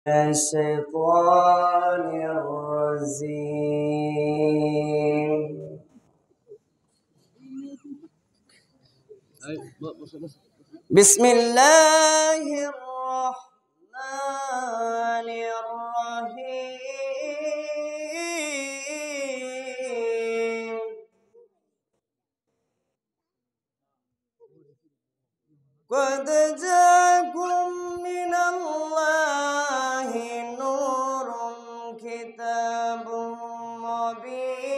الشيطان الرجيم. بسم الله الرحمن الرحيم. قد جاءكم من الله نور كتاب مبين.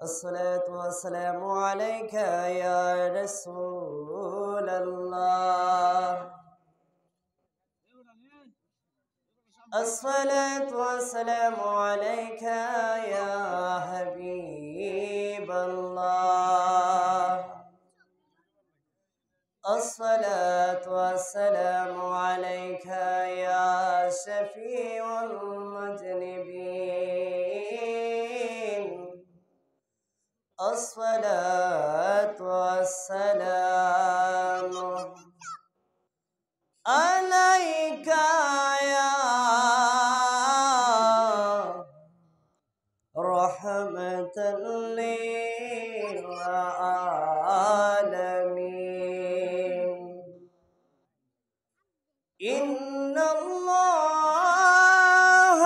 الصلاة والسلام عليك يا رسول الله. الصلاة والسلام عليك يا حبيب الله. الصلاة والسلام عليك يا شفيع المذنبين. الصلاة والسلام عليك يا رحمة للعالمين. إن الله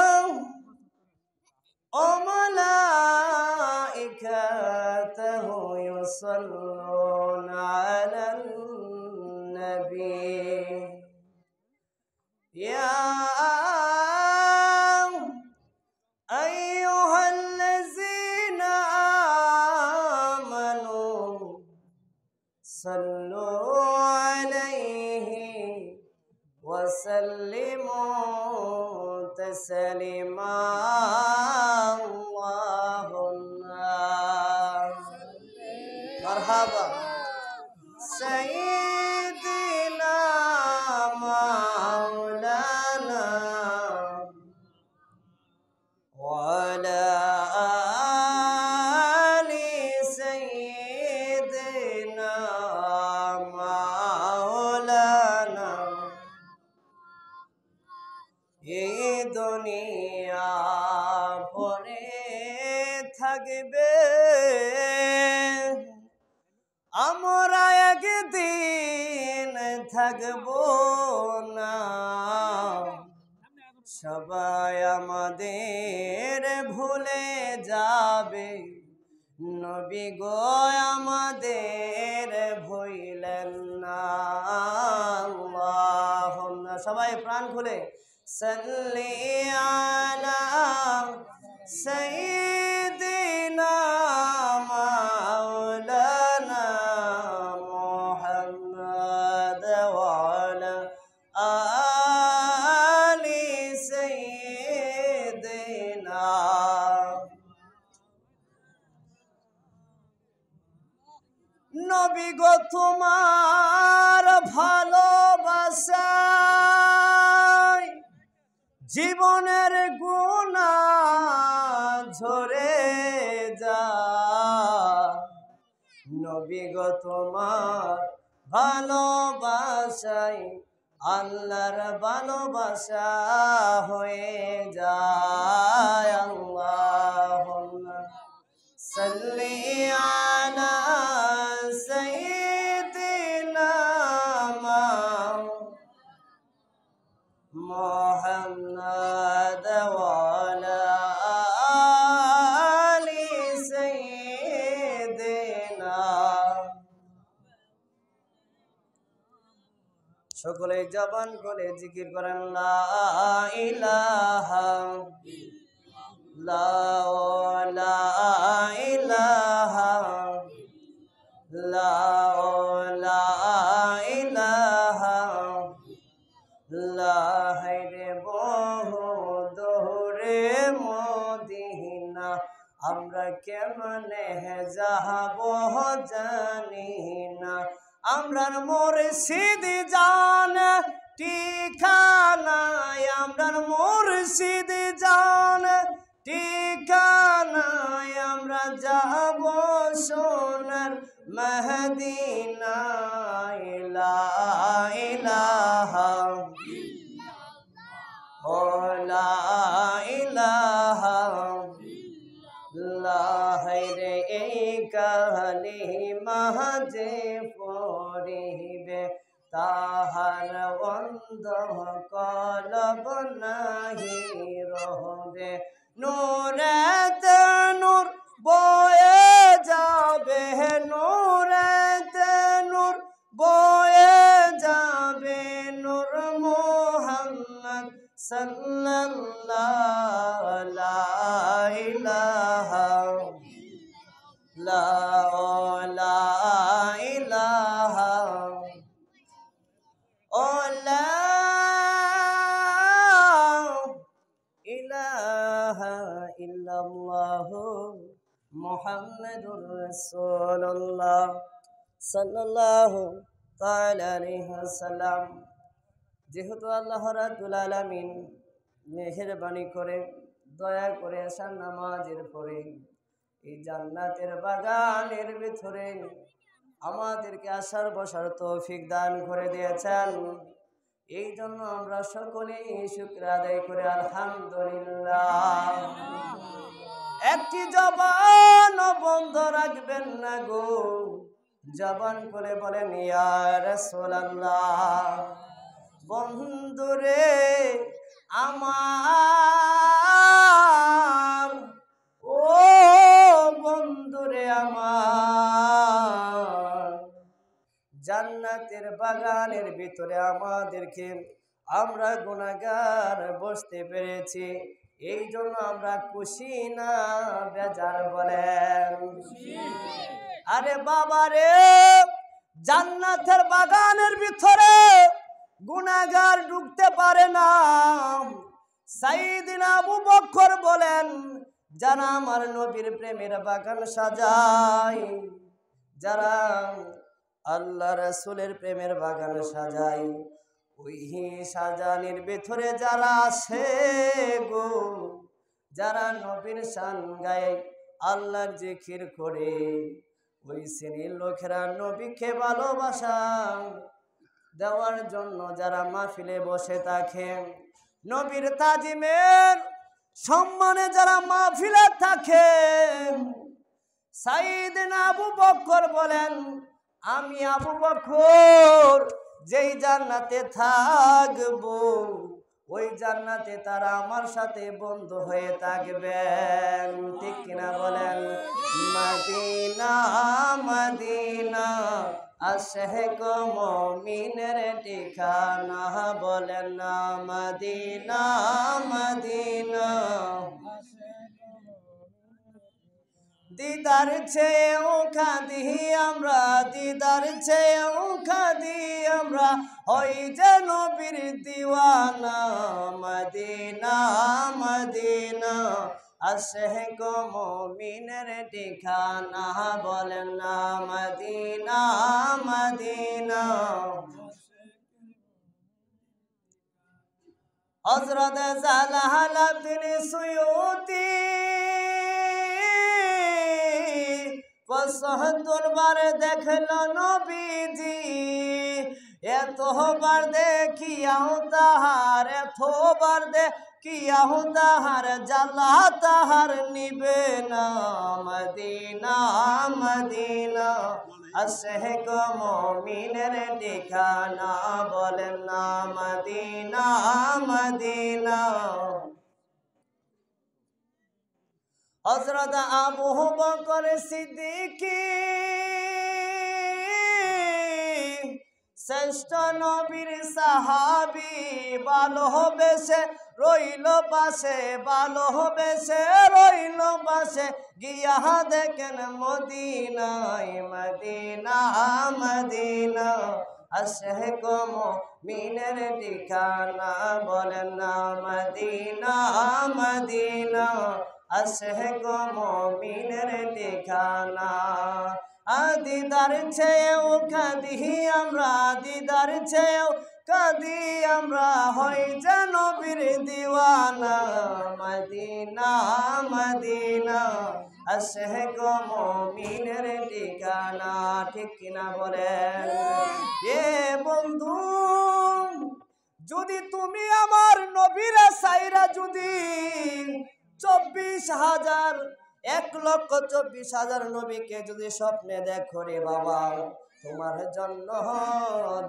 وملائكته يصلون على النبي يا أيها الذين آمنوا صلوا عليه وسلموا تسليما. اللهم مرحبا سيدنا مولانا وعلى آل سيدنا مولانا. এই দুনিয়া পড়ে থাকবে, আমরা একদিন থাকবো না। সবাই আমাদের ভুলে যাবে, নবী গো আমাদের ভুলেন না। আল্লাহুম্মা সবাই প্রাণ খুলে সাল্লি আলা সাইয়্যিদিনা মাওলানা মুহাম্মদ ওয়া আলা আলি সাইয়্যিদিনা। নবী গো তোমার ভালোবাসায় জীবনের গুনাহ ঝরে যায়। নবী গো তোমার ভালোবাসায় আল্লাহর ভালোবাসা হয়ে যায়। আল্লাহুম্মা সাল্লি আলা সাইয়্যিদিনা মুহাম্মদ ওয়া আলা আলি সাইয়্যিদিনা। সকলে জবান খুলে জিকির করেন লা ইলাহা লা ইলাহা লা ইলাহা লা হায়রে বহু দূরে মদিনা। আমরা কেমনে যাবো জানি না, আমরার মুর্শিদ জান ঠিকানা। আমরার মুর্শিদ জান ঠিকানায় আমরা যাব সোনার মদিনায় লা ইলাহা ও লা ইলাহা ইল্লাল্লাহ রে এই কালিমা যে পড়িবে তাহার অন্ধ কলব নাহি রহবে নূরেতে নূর বয়ে যাবে নূরেতে নূর বয়ে যাবে নূর মুহাম্মদ সাল্লাল্লাহু লা ইলাহা লা ইলাহা ও লা ইলাহা ইল্লাল্লাহু মুহাম্মাদুর রাসূলুল্লাহ সাল্লাল্লাহু তাআলা আলাইহি ওয়াসাল্লাম। যেহেতু আল্লাহ রাব্বুল আলামিন মেহেরবানি করে দয়া করে আসার নামাজের পরে এই জান্নাতের বাগানের ভিতরে আমাদেরকে আসার বসার তৌফিক দান করে দিয়েছেন, এই জন্য আমরা সকলেই শুকর আদায় করে আলহামদুলিল্লাহ। একটি জবান বন্ধ রাখবেন না গো, জবান করে বলেন ইয়া রাসূলুল্লাহ। বন্ধুরে আমার, ও বন্ধুরে আমার, জান্নাতের বাগানের ভিতরে আমাদেরকে আমরা গুনাহগার বসতে পেরেছি, এই জন্য আমরা খুশি না বেজার বলেন? আরে বাবা রে, জান্নাতের বাগানের ভিতরে গুনাহগার ঢুকতে পারে না। সাইয়েদনা আবু বকর বলেন, যারা আমার নবীর প্রেমের বাগান সাজায়, যারা আল্লাহ রাসূলের প্রেমের বাগান সাজায়, ওই সাজানির ভিতরে যারা আসে গো, যারা নবীর শান গায়, আল্লাহর জিকির করে, ওই শ্রেণীর লোকেরা নবীকে ভালোবাসা দেওয়ার জন্য যারা মাহফিলে বসে থাকে, নবীর তাজিমের সম্মানে যারা মাহফিলে থাকে, সাইয়েদনা আবু বকর বলেন, আমি আবু বকর যেই জান্নাতে থাকবো, ওই জান্নাতে তারা আমার সাথে বন্ধু হয়ে থাকবেন। ঠিক কিনা বলেন? মদিনা মদিনা আশিক মুমিনের ঠিকানা, বলেন না মদিনা মদিনা। দিদার চেয়েও কাঁদি আমরা, দিদার চেয়েও কাঁদি আমরা, হই যে নবীর দিওয়ানা। মদিনা মদিনা আশিক মুমিনের ঠিকানা, বলেন না মদিনা মদিনা। হযরত জালালউদ্দিন সুয়ুতি ৭৫ বার দেখল নবীজি, এতবার দেখিয়াও তাহার, এতবার দেখিয়াও তাহার জ্বালা তাহার নিবে না। মদিনা মদিনা আশিক মুমিনের ঠিকানা, বলেন না মদিনা মদিনা। হযরত আবু বকর সিদ্দিক শ্রেষ্ঠ নবীর সাহাবী, ভালোবেসে রইল পাশে, ভালোবেসে রইল পাশে, গিয়া দেখেন মদিনায়। মদিনা মদিনা আশিক মুমিনের ঠিকানা, বলেন না মদিনা মদিনা আশিক মুমিনের ঠিকানা। দিদার চেয়েও কাঁদি আমরা, দিদার চেয়েও কাঁদি আমরা হই যে নবীর দিওয়ানা মদিনা মদিনা আশিক মুমিনের ঠিকানা ঠিক কিনা বলেন এ বন্ধু যদি তুমি আমার নবীর সাইরা যদি 24,000 1,24,000 নবীকে যদি স্বপ্নে দেখো রে বাবা তোমার জন্য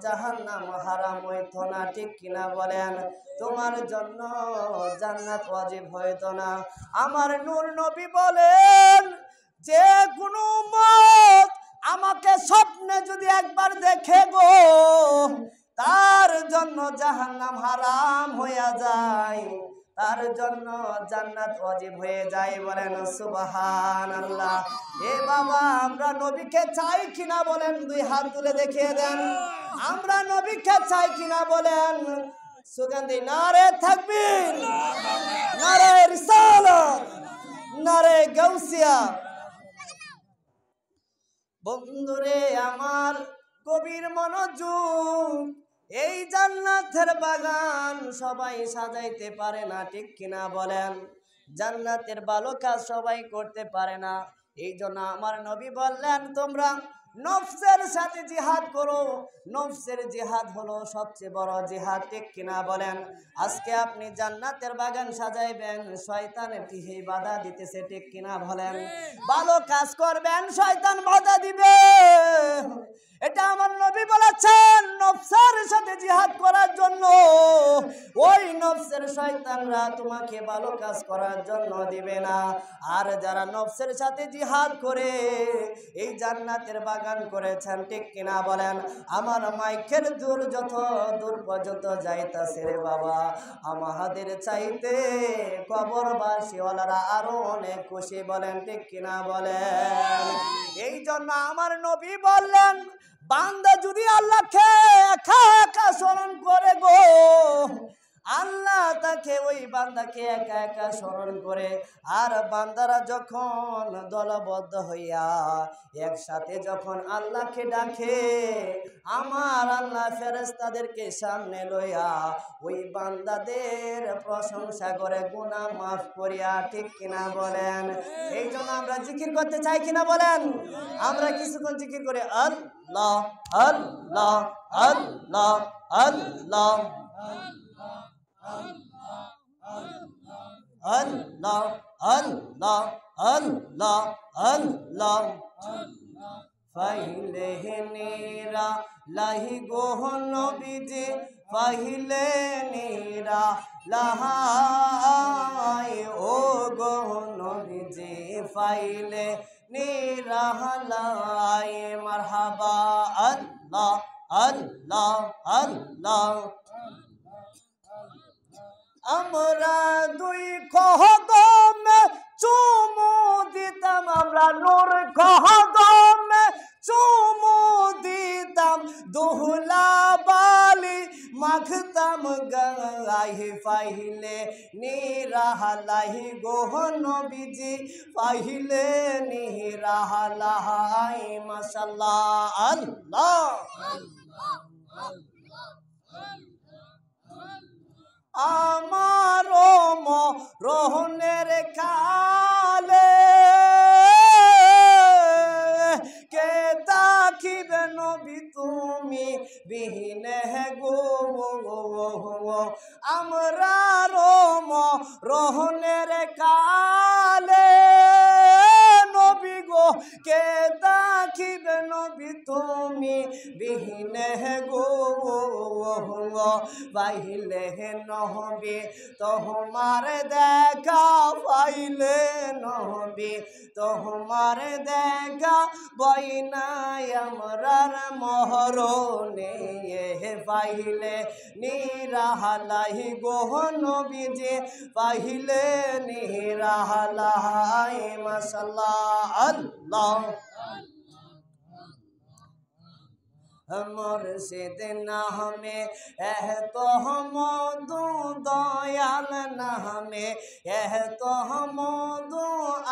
জাহান্নাম হারাম হইতো না ঠিক কিনা বলেন তোমার জন্য জান্নাত ওয়াজিব হইতো না আমার নূর নবী বলেন যে কোনো উম্মত আমাকে স্বপ্নে যদি একবার দেখে গো তার জন্য জাহান্নাম হারাম হইয়া যায় তার জন্য জান্নাত ওয়াজিব হয়ে যায় বলেন সুবহানাল্লাহ এ বাবা আমরা নবীকে চাই কিনা বলেন দুই হাত তুলে দেখিয়ে দেন আমরা নবীকে চাই কিনা বলেন সুগন্ধি নারে তাকবীর নারে রিসালাত নারে গাউসিয়া বন্ধুরে আমার গভীর মনোযোগ এই জান্নাতের বাগান সবাই সাজাইতে পারে না ঠিক কিনা বলেন জান্নাতের ভালো কাজ সবাই করতে পারে না এই জন্য আমার নবী বললেন তোমরা নফসের সাথে জিহাদ করো নফসের জিহাদ হলো সবচেয়ে বড় জিহাদ ঠিক কিনা বলেন আজকে আপনি জান্নাতের বাগান সাজাইবেন শয়তান কি বাধা দিতেছে ঠিক কিনা বলেন ভালো কাজ করবেন শয়তান বাধা দিবে এটা আমার নবী বলেছেন নফসের সাথে জিহাদ করার জন্য ওই নফসের শয়তানরা তোমাকে ভালো কাজ করার জন্য দিবে না আর যারা নফসের সাথে জিহাদ করে এই জান্নাতের বাগান করেছেন ঠিক কিনা বলেন আমার মাইকের যত দূর পর্যন্ত যাইতাছে রে বাবা আমাদের চাইতে কবরবাসীওয়ালারা আরো অনেক খুশি বলেন ঠিক কিনা বলেন এই জন্য আমার নবী বললেন বান্দা যদি আল্লাহকে একা একা স্মরণ করে গো আল্লাহ তাকে ওই বান্দাকে একা একা স্মরণ করে আর বান্দারা যখন দলবদ্ধ হইয়া একসাথে যখন আল্লাহকে ডাকে আমার আল্লাহ ফেরেশতাদেরকে সামনে লইয়া ওই বান্দাদের প্রশংসা করে গুনাহ মাফ করিয়া ঠিক কিনা বলেন এই জন্য আমরা জিকির করতে চাই কিনা বলেন আমরা কিছুক্ষণ জিকির করে আল্লাহ আল্লাহ আল্লাহ আল্লাহ Allah, Allah, Allah, Allah. Fahile nira lahi gohon bije, fahile nira lahai o gohon bije, fahile nira lahai marhaba Allah, Allah, Allah. আমরা দুই কদমে চুমু দিতাম আমরা নূর কদমে চুমু দিতাম দুহলা বালি মাখতাম গায়ে পাইলে নিরাহালাই গোহন বিজি পাইলে নিরাহালাই মাশাআল্লাহ আল্লাহ আমারো মরণের কালে কে তাকিবে নবী তুমি বিহীনে গো আমরারো মরণের কালে নবী গো কে তাকিবে নবী তুমি বিহীনে গো পাইলে নহবি তোমার দেখা পাইলে নহবি তোমার দেখা বইনাই আমরার মহরণে পাইলে নিরাহালাই গোহন বিজে পাইলে নিরাহালাই মাশাআল্লাহ আল্লাহ মুর্শিদ নামে এত মধু, দয়াল নামে এত মধু,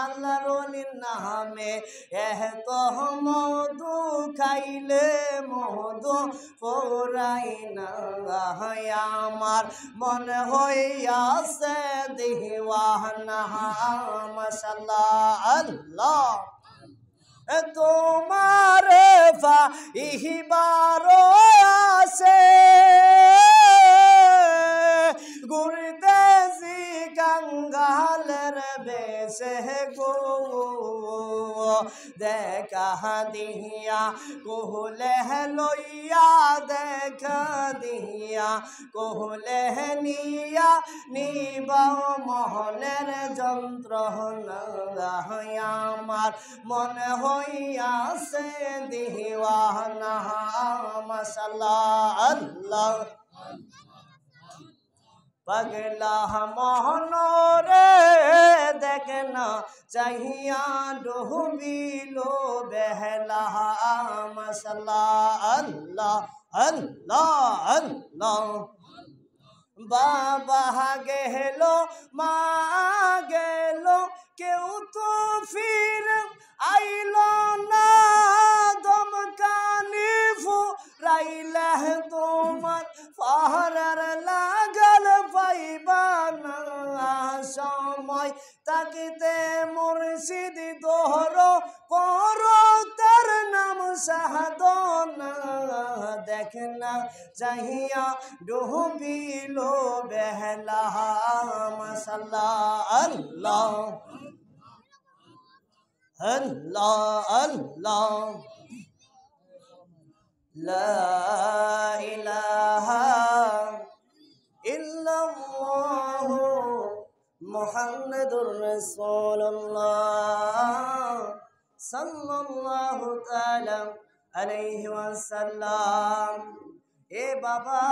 আল্লাহর ওলির নামে এত মধু, খাইলে মধু ফুরাই না। আমার মনে হইয়াছে দিওয়ানা। মাশাআল্লাহ, আল্লাহ তোমার ইহিবারো আসে গুরদেশি গঙ্গালের বেশে গো, দেখা দিয়া কোহলে লইয়া, দেখা দিয়া কোহলে নিয়া, নিবাও মোহনের যন্ত্রণা। আমার মনে হইয়াছে দিওয়ানা। মাশাআল্লাহ, আল্লাহ পাগলা মোহনরে দেখনা চাহিয়া ডুবিলো বেহলা। মাশাআল্লাহ, আল্লাহ আল্লাহ আল্লাহ বাবা গেল মা গেল, কেউ তো ফির আইল না, দমকানি ফুরাইলে তোমার পাহাড়ের লাগল পাইবা না। সময় তাকিতে মুর্শিদ দোহর করো তার নাম সাধনা, দেখনা চাহিয়া ডুবিলো বেহলা। মাশাআল্লাহ, আল্লাহ আল্লাহ আল্লাহ লা ইলাহা ইল্লাল্লাহু মুহাম্মাদুর রাসূলুল্লাহ সাল্লাল্লাহু তাআলা আলাইহি ওয়াসাল্লাম। এ বাবা,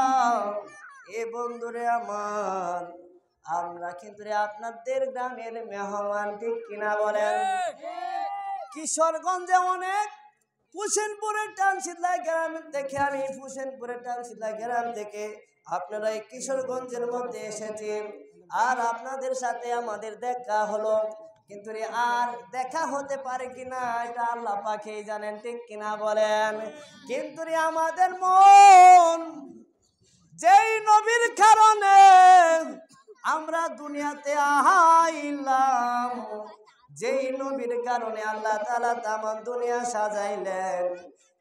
এ বন্ধুরে আমার, আমরা কিন্তু আপনাদের গ্রামের মেহমান, ঠিক কিনা বলেন? কিশোরগঞ্জে অনেক হুসেনপুরের টানশিলা গ্রাম থেকে, আমি হুসেনপুরের টানশিলা গ্রাম থেকে আপনারা এই কিশোরগঞ্জের মধ্যে এসেছি, আর আপনাদের সাথে আমাদের দেখা হলো, কিন্তু আর দেখা হতে পারে কিনা এটা আল্লাহ পাকেই জানেন, ঠিক কিনা বলেন? কিন্তু আমাদের মন যেই নবীর কারণে আমরা দুনিয়াতে আইলাম, যেই নবীর কারণে আল্লাহ তাআলা তামাম দুনিয়া সাজাইলেন,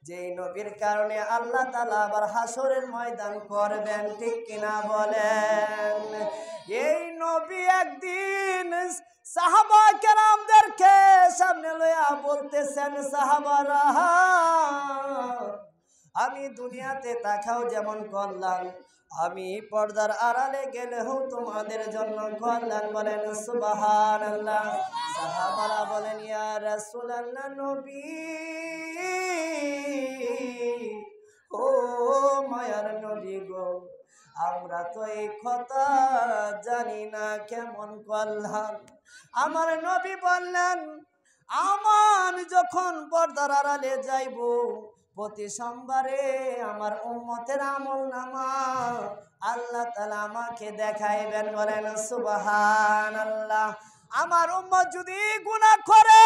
যেই নবীর কারণে আল্লাহ তাআলা আবার হাসরের ময়দান করবেন, ঠিক কিনা বলেন? এই নবী একদিন সাহাবা কেরামদেরকে সামনে লইয়া বলতেছেন, সাহাবারা আমি দুনিয়াতে তাকাও যেমন করলাম, আমি পর্দার আড়ালে গেলেও তোমাদের জন্য কল্যাণ। বলেন সুবহানাল্লাহ। সাহাবারা বলেন ইয়া রাসূলুল্লাহ, নবী ও মায়ার নবী গো, আমরা তো এই কথা জানি না কেমন কল্যাণ। আমার নবী বললেন, আমার যখন পর্দার আড়ালে যাইব, প্রতি সোমবারে আমার উম্মতের আমল নামা আল্লাহ তাআলা আমাকে দেখাইবেন। বলেন সুবহানাল্লাহ। আমার উম্মত যদি গুনাহ করে,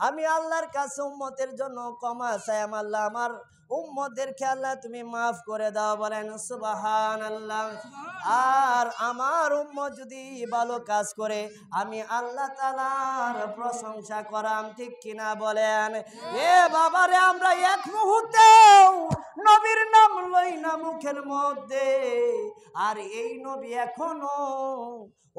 আমি আল্লাহর কাছে উম্মতের জন্য ক্ষমা চাই, আল্লাহ আমার উম্মতদেরকে আল্লাহ তুমি মাফ করে দাও। বলেন সুবহানাল্লাহ। আর আমার উম্মত যদি ভালো কাজ করে, আমি আল্লাহ তাআলার প্রশংসা করাম, ঠিক কিনা বলেন? এ বাবারে, আমরা এক মুহূর্তেও নবীর নাম লই না মুখের মধ্যে, আর এই নবী এখনো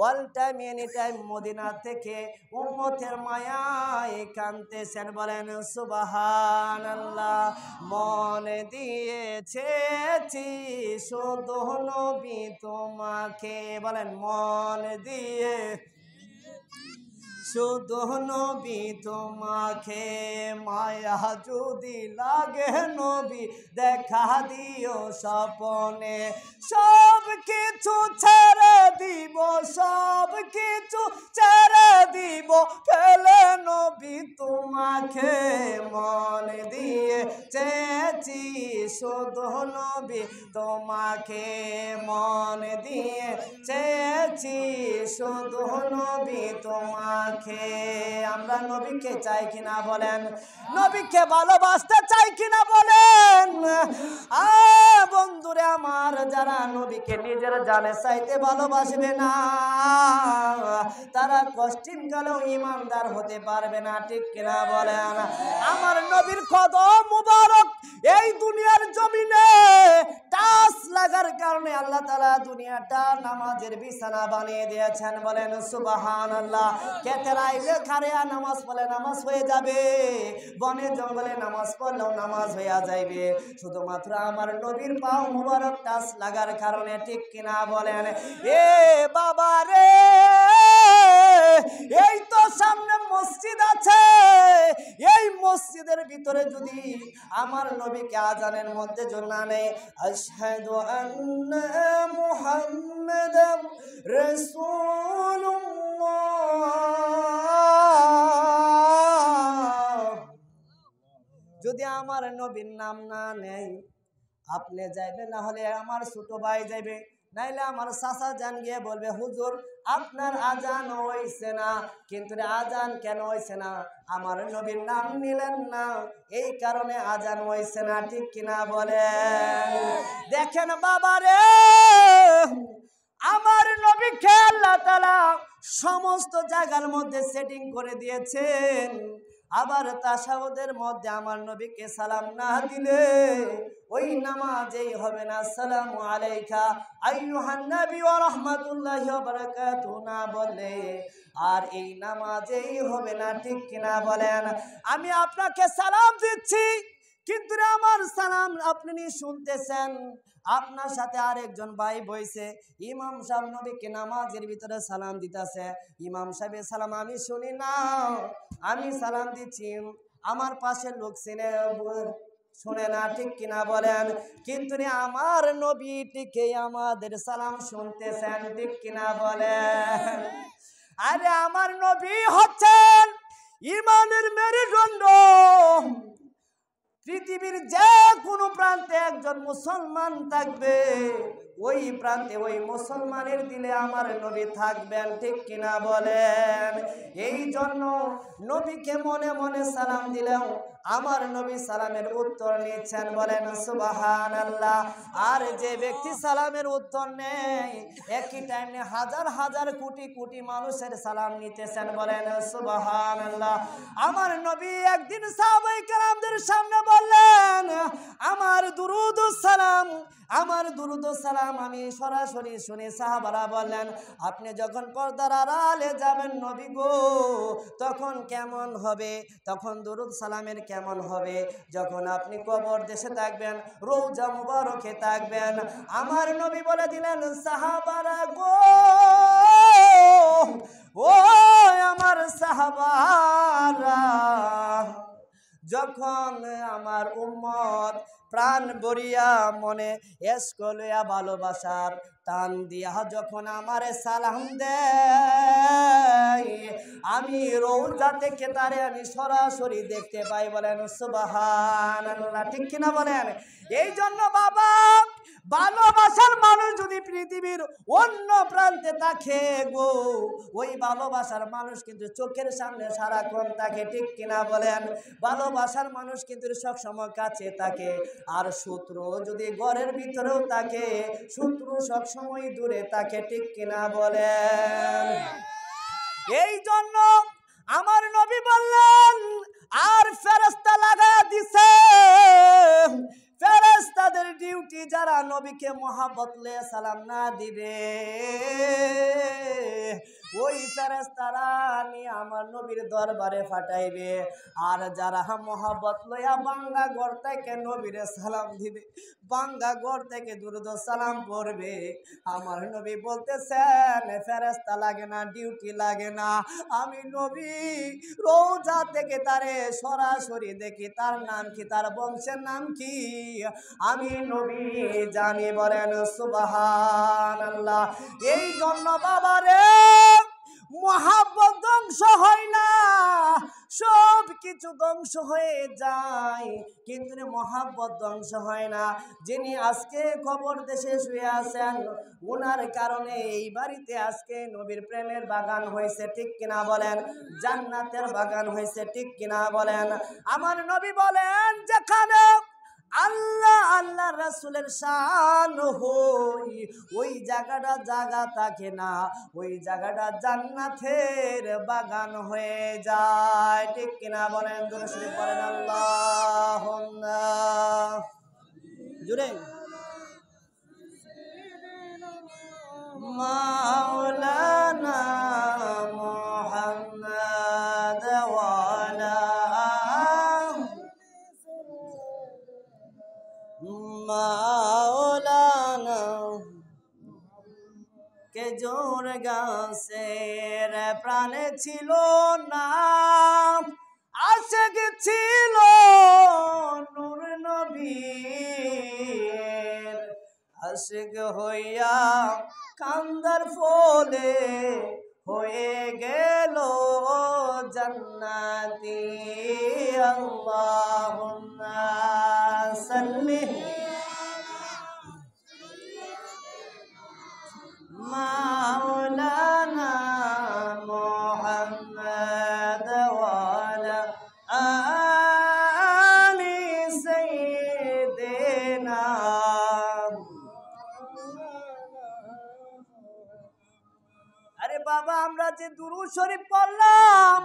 all time any time Medina থেকে উম্মতের মায়ায় কাঁদতেছেন। বলেন সুবহানাল্লাহ। মন দিয়েছে শুধু নবী তোমাকে, বলেন মন দিয়ে শুধু নবী তোমাকে, মায়া যদি লাগে নবী দেখা দিও স্বপনে, সব কিছু ছেড়ে দিব, সব কিছু ছেড়ে দিব, ফেলে নবী তোমাকে মন দিয়ে চেয়েছি শুধু নবী তোমাকে, মন দিয়ে চেয়েছি শুধু নবী তোমাকে। আমরা নবীকে চাই কিনা বলেন? নবীকে ভালোবাসতে চাই কিনা বলেন? বন্ধুরে আমার, যারা নবীকে নিজের জানে চাইতে ভালোবাসবে না, তারা কষ্টিন কালেও ইমানদার হতে পারবে না, ঠিক কিনা বলেন? আমার নবীর কদম মুবারক এই দুনিয়ার জমিনে টাচ লাগার কারণে আল্লাহ তাআলা দুনিয়াটা নামাজের বিছানা বানিয়ে দিয়েছেন। বলেন সুবহানাল্লাহ। কেতেরাইলে খারেয়া নামাজ পড়লে নামাজ হয়ে যাবে, বনে জঙ্গলে নামাজ পড়লেও নামাজ হয়ে যাইবে, শুধুমাত্র আমার নবীর পাও মুবারক টাচ লাগার কারণে, ঠিক কিনা বলেন? এ বাবা রে, এই তো সামনে মসজিদ আছে, এই মসজিদের ভিতরে যদি আমার নবীকে আজানের মধ্যে জানানে আশহাদু আন্না মুহাম্মাদার রাসূলুল্লাহ, যদি আমার নবীর নাম না নেই, আপনি যাইবে, না হলে আমার ছোট ভাই যাইবে, নাইলে আমার চাচা জান গিয়ে বলবে হুজুর আপনার আজান হইছে না। কিন্তু আজান কেন হইছে না? আমার নবীর নাম নিলেন না, এই কারণে আজান হইছে না, ঠিক কিনা বলেন? দেখেন বাবা রে, আমার নবীকে আল্লাহ তাআলা সমস্ত জায়গার মধ্যে সেটিং করে দিয়েছেন। আবার তাশাহুদের মধ্যে আমার নবীকে সালাম না দিলে ওই নামাজেই হবে না। আসসালামু আলাইকা আইয়ুহান নবী ওয়া রাহমাতুল্লাহি ওয়া বারাকাতুহু না বললে আর এই নামাজেই হবে না, ঠিক কিনা বলেন? আমি আপনাকে সালাম দিচ্ছি, কিন্তু আমার সালাম আপনি শুনতেছেন, আপনার সাথে আরেকজন ভাই বইছে, ইমাম সাহেব নবীকে নামাজের ভিতরে সালাম দিতেছে, ইমাম সাহেবের সালাম আমি শুনি না, আমি সালাম দিচ্ছি, আমার পাশের লোক শুনে না, ঠিক কিনা বলেন? কিন্তু আমার নবীটিকে আমাদের সালাম শুনতেছেন, ঠিক কিনা বলেন? আরে আমার নবী হচ্ছেন ইমানের মেরুদণ্ড। পৃথিবীর যে কোনো প্রান্তে একজন মুসলমান থাকবে, ওই প্রান্তে ওই মুসলমানের দিলে আমার নবী থাকবেন, ঠিক কিনা বলেন? এই জন্য নবীকে মনে মনে সালাম দিলেও আমার নবী সালামের উত্তর নিচ্ছেন, বলেন সুবহানাল্লাহ। আর যে ব্যক্তি সালামের উত্তর নেই, একই টাইমে হাজার হাজার কোটি কোটি মানুষের সালাম নিতেছেন, বলেন সুবহানাল্লাহ। আমার নবী একদিন সাহাবায়ে কেরামদের সামনে বললেন, আমার দুরুদ সালাম, আমার দুরুদ সালাম আমি সরাসরি শুনি। সাহাবারা বললেন, আপনি যখন পর্দার আড়ালে যাবেন নবী গো, তখন কেমন হবে? তখন দুরুদ সালামের কেমন হবে? যখন আপনি কবর দেশে থাকবেন, রওজা মুবারকে থাকবেন। আমার নবী বলে দিলেন, সাহাবারা গো, ও আমার সাহাবারা, যখন আমার উম্মত প্রাণ ভরিয়া মনে এসকলিয়া ভালোবাসার টান দিয়া যখন আমারে সালাম দেয়, আমি রওজা থেকে তারে আমি সরাসরি দেখতে পাই, বলেন সুবহানাল্লাহ, ঠিক কিনা বলেন? এই জন্য বাবা, ভালোবাসার মানুষ যদি পৃথিবীর অন্য প্রান্তে থাকে গো, ওই ভালোবাসার মানুষ কিন্তু চোখের সামনে সারাক্ষণ থাকে, ঠিক কিনা বলেন? ভালোবাসার মানুষ কিন্তু সবসময় কাছে থাকে। আর শত্রু যদি ঘরের ভিতরেও থাকে, শত্রু সবসময় দূরে থাকে, ঠিক কিনা বলেন? এই জন্য আমার নবী বললেন, আর ফেরেশতা লাগায়া দিছে, ফেরেশতাদের ডিউটি যারা নবীকে মহব্বত লয়ে সালাম না দিবে, ওই ফেরেশতারা নিয়ে আমার নবীর দরবারে পাঠাইবে। আর যারা মহব্বত লইয়া বাঙ্গা ঘর থেকে নবীরে সালাম দিবে, বাঙ্গা ঘর থেকে দুরুদ সালাম পড়বে, আমার নবী বলতেছেন ফেরেশতা লাগে না, ডিউটি লাগে না, আমি নবী রওজা থেকে তারে সরাসরি দেখি, তার নাম কি, তার বংশের নাম কি, আমি নবী জানি, বলেন সুবহানাল্লাহ। এই জন্য বাবা রে, মহাব্বত ধ্বংস হয় না, সব কিছু ধ্বংস হয়ে যায়, কিন্তু মহাব্বত ধ্বংস হয় না। যিনি আজকে খবর দেশে শুয়ে আছেন, ওনার কারণে এই বাড়িতে আজকে নবীর প্রেমের বাগান হয়েছে, ঠিক কিনা বলেন? জান্নাতের বাগান হয়েছে, ঠিক কিনা বলেন? আমার নবী বলেন, যেখানে আল্লাহ আল্লাহ রাসূলের শান হই, ওই জায়গাটা জায়গা থাকে না, ওই জায়গাটা জান্নাতের বাগান হয়ে যায়, ঠিক কিনা বলেন? দুরূদ শরীফ পড়েন আল্লাহুম্মা জুড়ে মাওলানা মুহাম্মদ ওয়ালা মাওলানা কে জোর গাছের প্রাণে ছিল না, আশিক ছিল নূর নবীর, আশিক হইয়া কান্দার ফলে হয়ে গেল জান্নাতি। আল্লাহুম্মা সাল্লি মাওলানা মুহাম্মদ ওয়ালা আলি সাইয়্যিদিনা। আরে বাবা, আমরা যে দুরূদ শরীফ পড়লাম,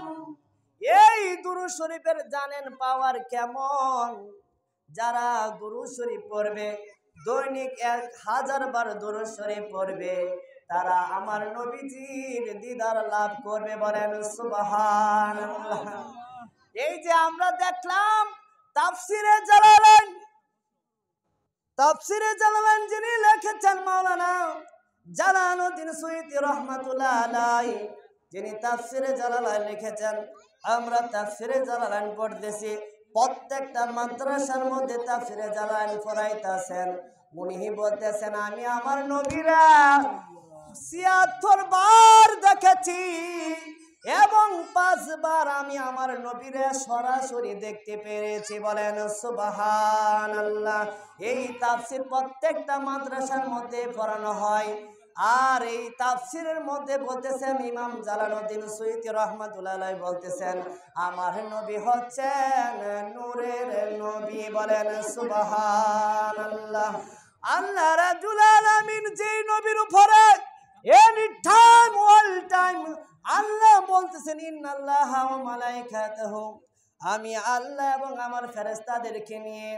এই দুরূদ শরীফের জানেন পাওয়ার কেমন? যারা দুরূদ শরীফ পড়বে, দৈনিক 1000 বার দুরূদ শরীফ পড়বে, তারা আমার নবীজির দিদার লাভ করবে, বলেন সুবহানাল্লাহ। এই যে আমরা দেখলাম তাফসিরে জালালাইন যিনি লিখেছেন মাওলানা জালালউদ্দিন সুয়ুতী রাহমাতুল্লাহ আলাইহি, যিনি তাফসিরে জালালাইন লিখেছেন, আমরা তাফসিরে জালালাইন পড়তেছি, প্রত্যেকটা মাদ্রাসার মধ্যে তাফসিরে জালালাইন পড়াইতেছেন। উনি বলতেছেন, আমি আমার নবীরা 76 বার দেখেছি এবং 5 বার আমি আমার নবীরে সরাসরি দেখতে পেরেছি, বলেন সুবহানাল্লাহ। এই তাফসির প্রত্যেকটা মাদ্রাসার মধ্যে পড়ানো হয়। আর এই তাফসিরের মধ্যে বলতেছেন ইমাম জালালউদ্দিন সুয়ুতী রাহমাতুল্লাহ আলাইহি বলতেছেন, আমার নবী হচ্ছেন নূরের নবী, বলেন সুবহানাল্লাহ। আল্লাহ রাব্বুল আলামিন যেই নবীর উপরে এনি টাইম অল টাইম আল্লাহ বলতেছেন, ইন্নাল্লাহা ওয়া মালাইকাতাহু, আমি আল্লাহ এবং আমার ফেরেশতাদেরকে নিয়ে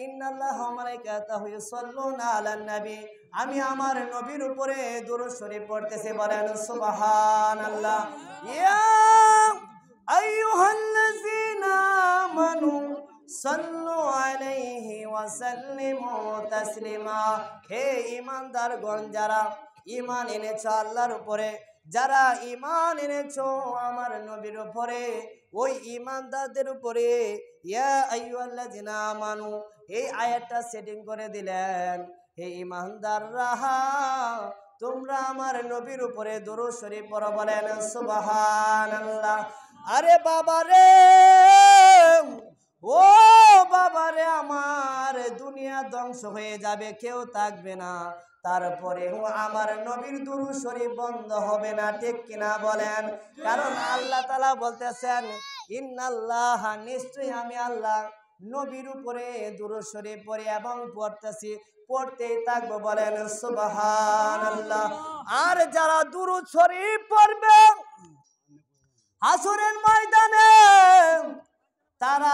ইন্নাল্লাহা ওয়া মালাইকাতাহু ইউসাল্লুনা আলান নবী, আমি আমার নবীর উপরে দুরূদ শরীফ পড়তেছি, বলেন সুবহানাল্লাহ। ইয়া আইয়ুহাল্লাযীনা আমানু সাল্লু আলাইহি ওয়া সাল্লিমু তাসলিমা। হে ঈমানদারগণ, যারা ঈমান এনেছো আল্লাহর উপরে, যারা ঈমান এনেছো আমার নবীর উপরে, ওই ঈমানদারদের উপরে ইয়া আইয়ুহাল্লাযীনা আমানু, এই আয়াতটা সেটিং করে দিলেন, হে ঈমানদাররা তোমরা আমার নবীর উপরে দুরূদ শরীফ পড়ো, বলেন সুবহানাল্লাহ। আরে বাবা রে, ও বাবারে, আমার দুনিয়া ধ্বংস হয়ে যাবে, কেউ থাকবে না, তারপরেও আমার নবীর দুরূদ শরীফ বন্ধ হবে না, ঠিক কিনা বলেন? কারণ আল্লাহ তাআলা বলতেছেন, ইন্নাল্লাহা, নিশ্চয়ই আমি আল্লাহ নবীর উপরে দুরূদ শরীফ পড়ি এবং পড়তেছি, পড়তেই থাকবো, বলেন সুবহানাল্লাহ। আর যারা দুরূদ শরীফ পড়বে হাসরের ময়দানে, তারা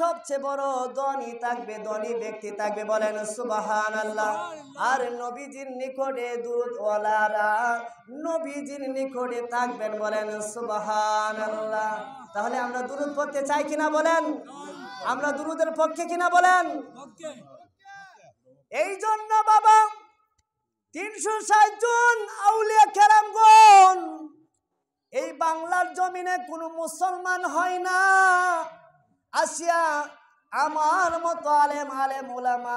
সবচেয়ে বড় ধনী থাকবে, ধনী ব্যক্তি থাকবে, বলেন সুবহানাল্লাহ। আর নবীজির নিকটে দুরূদওয়ালারা নবীজির নিকটে থাকবেন, বলেন সুবহানাল্লাহ। তাহলে আমরা দুরূদ পড়তে চাই কিনা বলেন? আমরা দুরূদের পক্ষে কিনা বলেন? এই জন্য বাবা 360 জন আউলিয়া কেরামগণ এই বাংলার জমিনে কোনো মুসলমান হয় না আসিয়া, আমার মতো আলেম ওলামা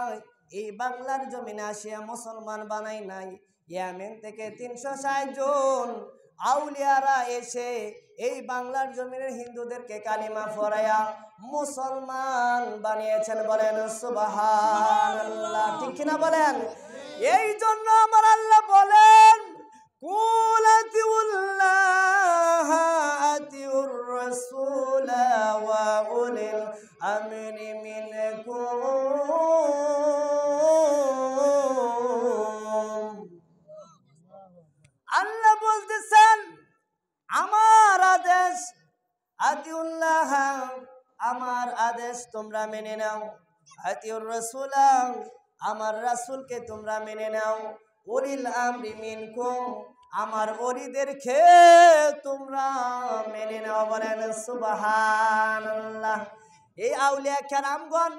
এই বাংলার জমিনে আসিয়া মুসলমান বানাই নাই। ইয়ামেন থেকে 360 জন আউলিয়ারা এসে এই বাংলার জমিনের হিন্দুদেরকে কালিমা পড়ায়া মুসলমান বানিয়েছেন। বলেন সুবহানাল্লাহ, ঠিক কিনা বলেন? এই জন্য আমার আল্লাহ বলেন কুল আতিউল্লাহ আতিউর রাসূল ওয়া উলিল আমরি মিনকুম। আল্লাহ বলতেছেন আমার আদেশ আতিউল্লাহ, আমার আদেশ তোমরা মেনে নাও, আতিউর রাসূল, আমার রাসূলকে তোমরা মেনে নাও, উলিল আমরি মিনকুম, আমার ওলিদেরকে তোমরা মেনে নাও। বলেন সুবহানাল্লাহ। এই আউলিয়া কেরামগণ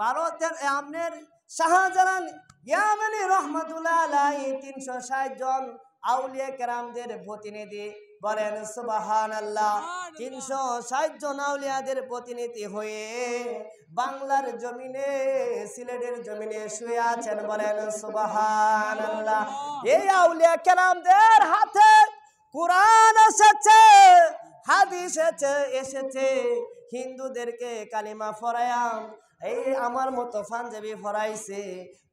ভারতের আমনের শাহজালাল ইয়ামানি রহমাতুল্লাহ আলাইহি 360 জন আউলিয়া কেরামদের প্রতিনিধি। বলেন সুবহানাল্লাহ। 360 জন আউলিয়াদের প্রতিনিধি হয়ে বাংলার জমিনে, সিলেটের জমিনে শুয়ে আছেন। বলেন সুবহানাল্লাহ। এই আউলিয়া কেরামদের হাতে কুরআন এসেছে, হাদিস এসেছে, হিন্দুদেরকে কালিমা পড়ায়া এই আমার মতো পাঞ্জাবি পরাইছে,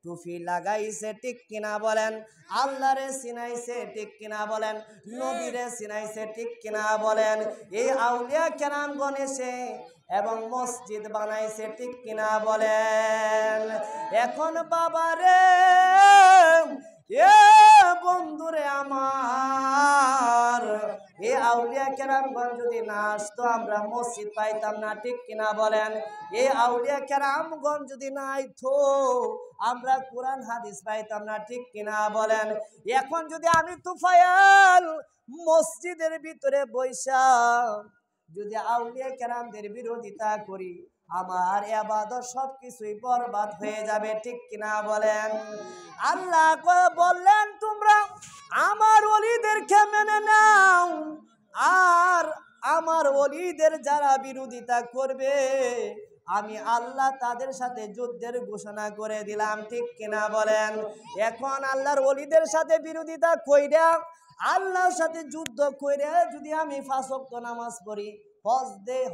টুপি লাগাইছে, ঠিক কিনা বলেন? আল্লাহরে চিনাইছে, ঠিক কিনা বলেন? নবীরে চিনাইছে, ঠিক কিনা বলেন? এই আউলিয়া কেরামগণ এসে এবং মসজিদ বানাইছে, ঠিক কিনা বলেন? এখন বাবারে এ বন্ধুরে আমার, এই আউলিয়া কেরামগণ যদি না আসতো আমরা মসজিদ পাইতাম না, ঠিক কিনা বলেন? এই আউলিয়া কেরামগণ যদি না আইতো আমরা কোরআন হাদিস পাইতাম না, ঠিক কিনা বলেন? এখন যদি আমি তুফাইল মসজিদের ভিতরে বৈশা যদি আউলিয়া কেরামদের বিরোধিতা করি, আমার ইবাদত সবকিছুই বরবাদ হয়ে যাবে, ঠিক কিনা বলেন? আল্লাহ বললেন তোমরা আমার ওলিদেরকে মেনে নাও, আর আমার ওলিদের যারা বিরোধিতা করবে আমি আল্লাহ তাদের সাথে যুদ্ধের ঘোষণা করে দিলাম, ঠিক কিনা বলেন? এখন আল্লাহর ওলিদের সাথে বিরোধিতা কইরা, আল্লাহর সাথে যুদ্ধ কইরা যদি আমি 5 ওয়াক্ত নামাজ পড়ি,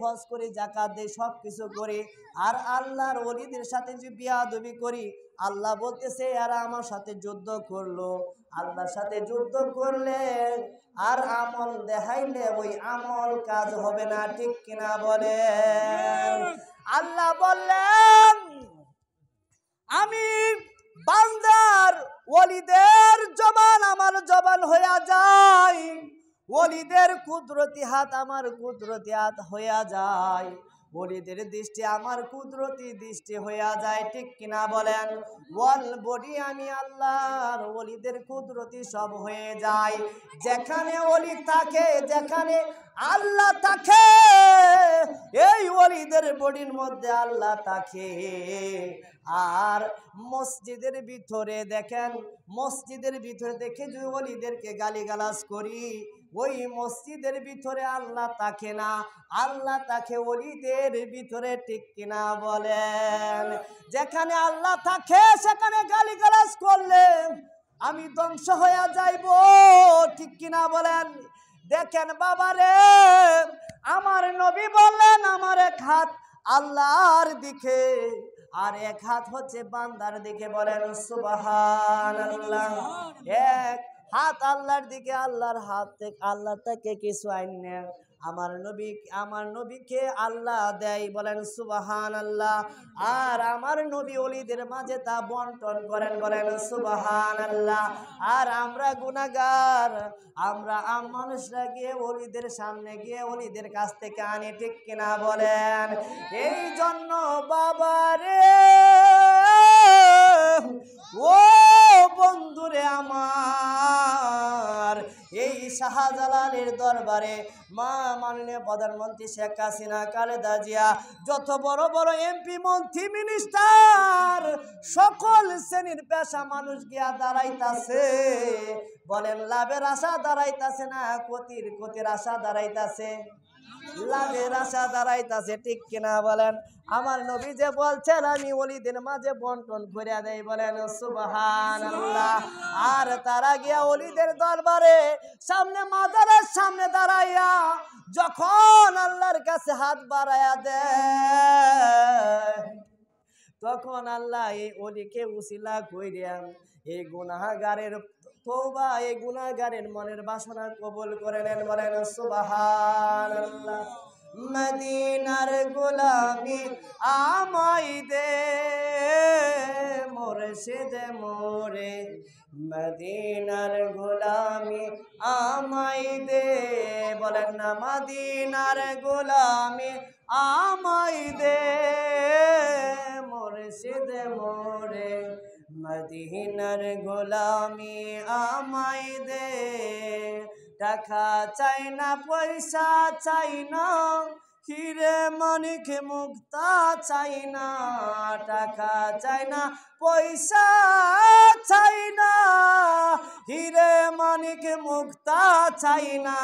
হজ করি, জাকাত দেই, সব কিছু করি, আর আল্লাহর ওলিদের সাথে যদি বিয়াদবি করি, আল্লাহ বলতেছে এরা আমার সাথে যুদ্ধ করলো। আল্লাহর সাথে যুদ্ধ করলে আর আমল দেখাইলে ওই আমল কাজ হবে না, ঠিক কিনা বলেন? আল্লাহ বললেন আমি বান্দার ওলিদের জবান আমার জবান হইয়া যায়, ওলিদের কুদরতি হাত আমার কুদরতি হাত হইয়া যায়, ওলিদের দৃষ্টি আমার কুদরতি দৃষ্টি হইয়া যায়, ঠিক কিনা বলেন? ওয়াল বডি আমি আল্লাহর ওলিদের কুদরতি সব হয়ে যায়। যেখানে ওলি থাকে, যেখানে আল্লাহ থাকে, এই ওলিদের বডির মধ্যে আল্লাহ থাকে। আর মসজিদের ভিতরে দেখেন, মসজিদের ভিতরে দেখে যদি ওলিদেরকে গালিগালাজ করি, ওই মসজিদের ভিতরে আল্লাহ থাকে না, আল্লাহ থাকে ওলিদের ভিতরে, ঠিক কিনা বলেন? যেখানে আল্লাহ থাকে সেখানে গালিগালাজ করলে আমি ধ্বংস হয়ে যাইব, ঠিক কিনা বলেন? দেখেন বাবারে, আমার নবী বললেন আমার এক হাত আল্লাহর দিকে আর এক হাত হচ্ছে বান্দার দিকে। বলেন সুবহানাল্লাহ। এক হাত আল্লাহর দিকে, আল্লাহর হাত থেকে আল্লাহ থেকে কিছু আইন নেন, আমার নবীকে আল্লাহ দেয়। বলেন সুবহানাল্লাহ। আর আমার নবী ওলিদের মাঝে তা বন্টন করেন। বলেন সুবহানাল্লাহ। আর আমরা গুনাহগার, আমরা মানুষরা গিয়ে ওলিদের সামনে গিয়ে ওলিদের কাছ থেকে আনি, ঠিক কিনা বলেন? এই জন্য বাবারে ও বন্ধুরে আমার, এই শাহজালালের দরবারে মাননীয় প্রধানমন্ত্রী শেখ হাসিনা, খালেদা জিয়া, যত বড় বড় এমপি, মন্ত্রী, মিনিস্টার, সকল শ্রেণীর পেশা মানুষ গিয়া দাঁড়াইতাছে। বলেন লাভের আশা দাঁড়াইতাছে না ক্ষতির আশা দাঁড়াইতাছে? লাভের আশা দাঁড়াইতাছে, ঠিক কিনা বলেন? আমার নবী যে বলছেন আমি ওলিদের মাঝে বন্টন করে দেই, বলেন সুবহানাল্লাহ। আর তারা গিয়া ওলিদের দরবারে সামনে মাজারের সামনে দাঁড়াইয়া যখন আল্লাহর কাছে হাত বাড়াইয়া দেয়, তখন আল্লাহ এই ওলিকে উসিলা কইরা এই গুনাহগারের তওবা, এই গুনাহগারের মনের বাসনা কবুল করে নেন, বলেন সুবহানাল্লাহ। মদিনার গোলামি আমায় দে মুর্শিদ মোরে, মদিনার গোলামি আমায় দে, বলেন না মদিনার গোলামি আমায় দে মুর্শিদ মোরে, মদিনার গোলামি আমায় দে। টাকা চাই না, পয়সা চাই না, হিরে মানিক মুক্তা চাই না, টাকা চাই না, পয়সা চাই না, হিরে মানিক মুক্তা চাই না,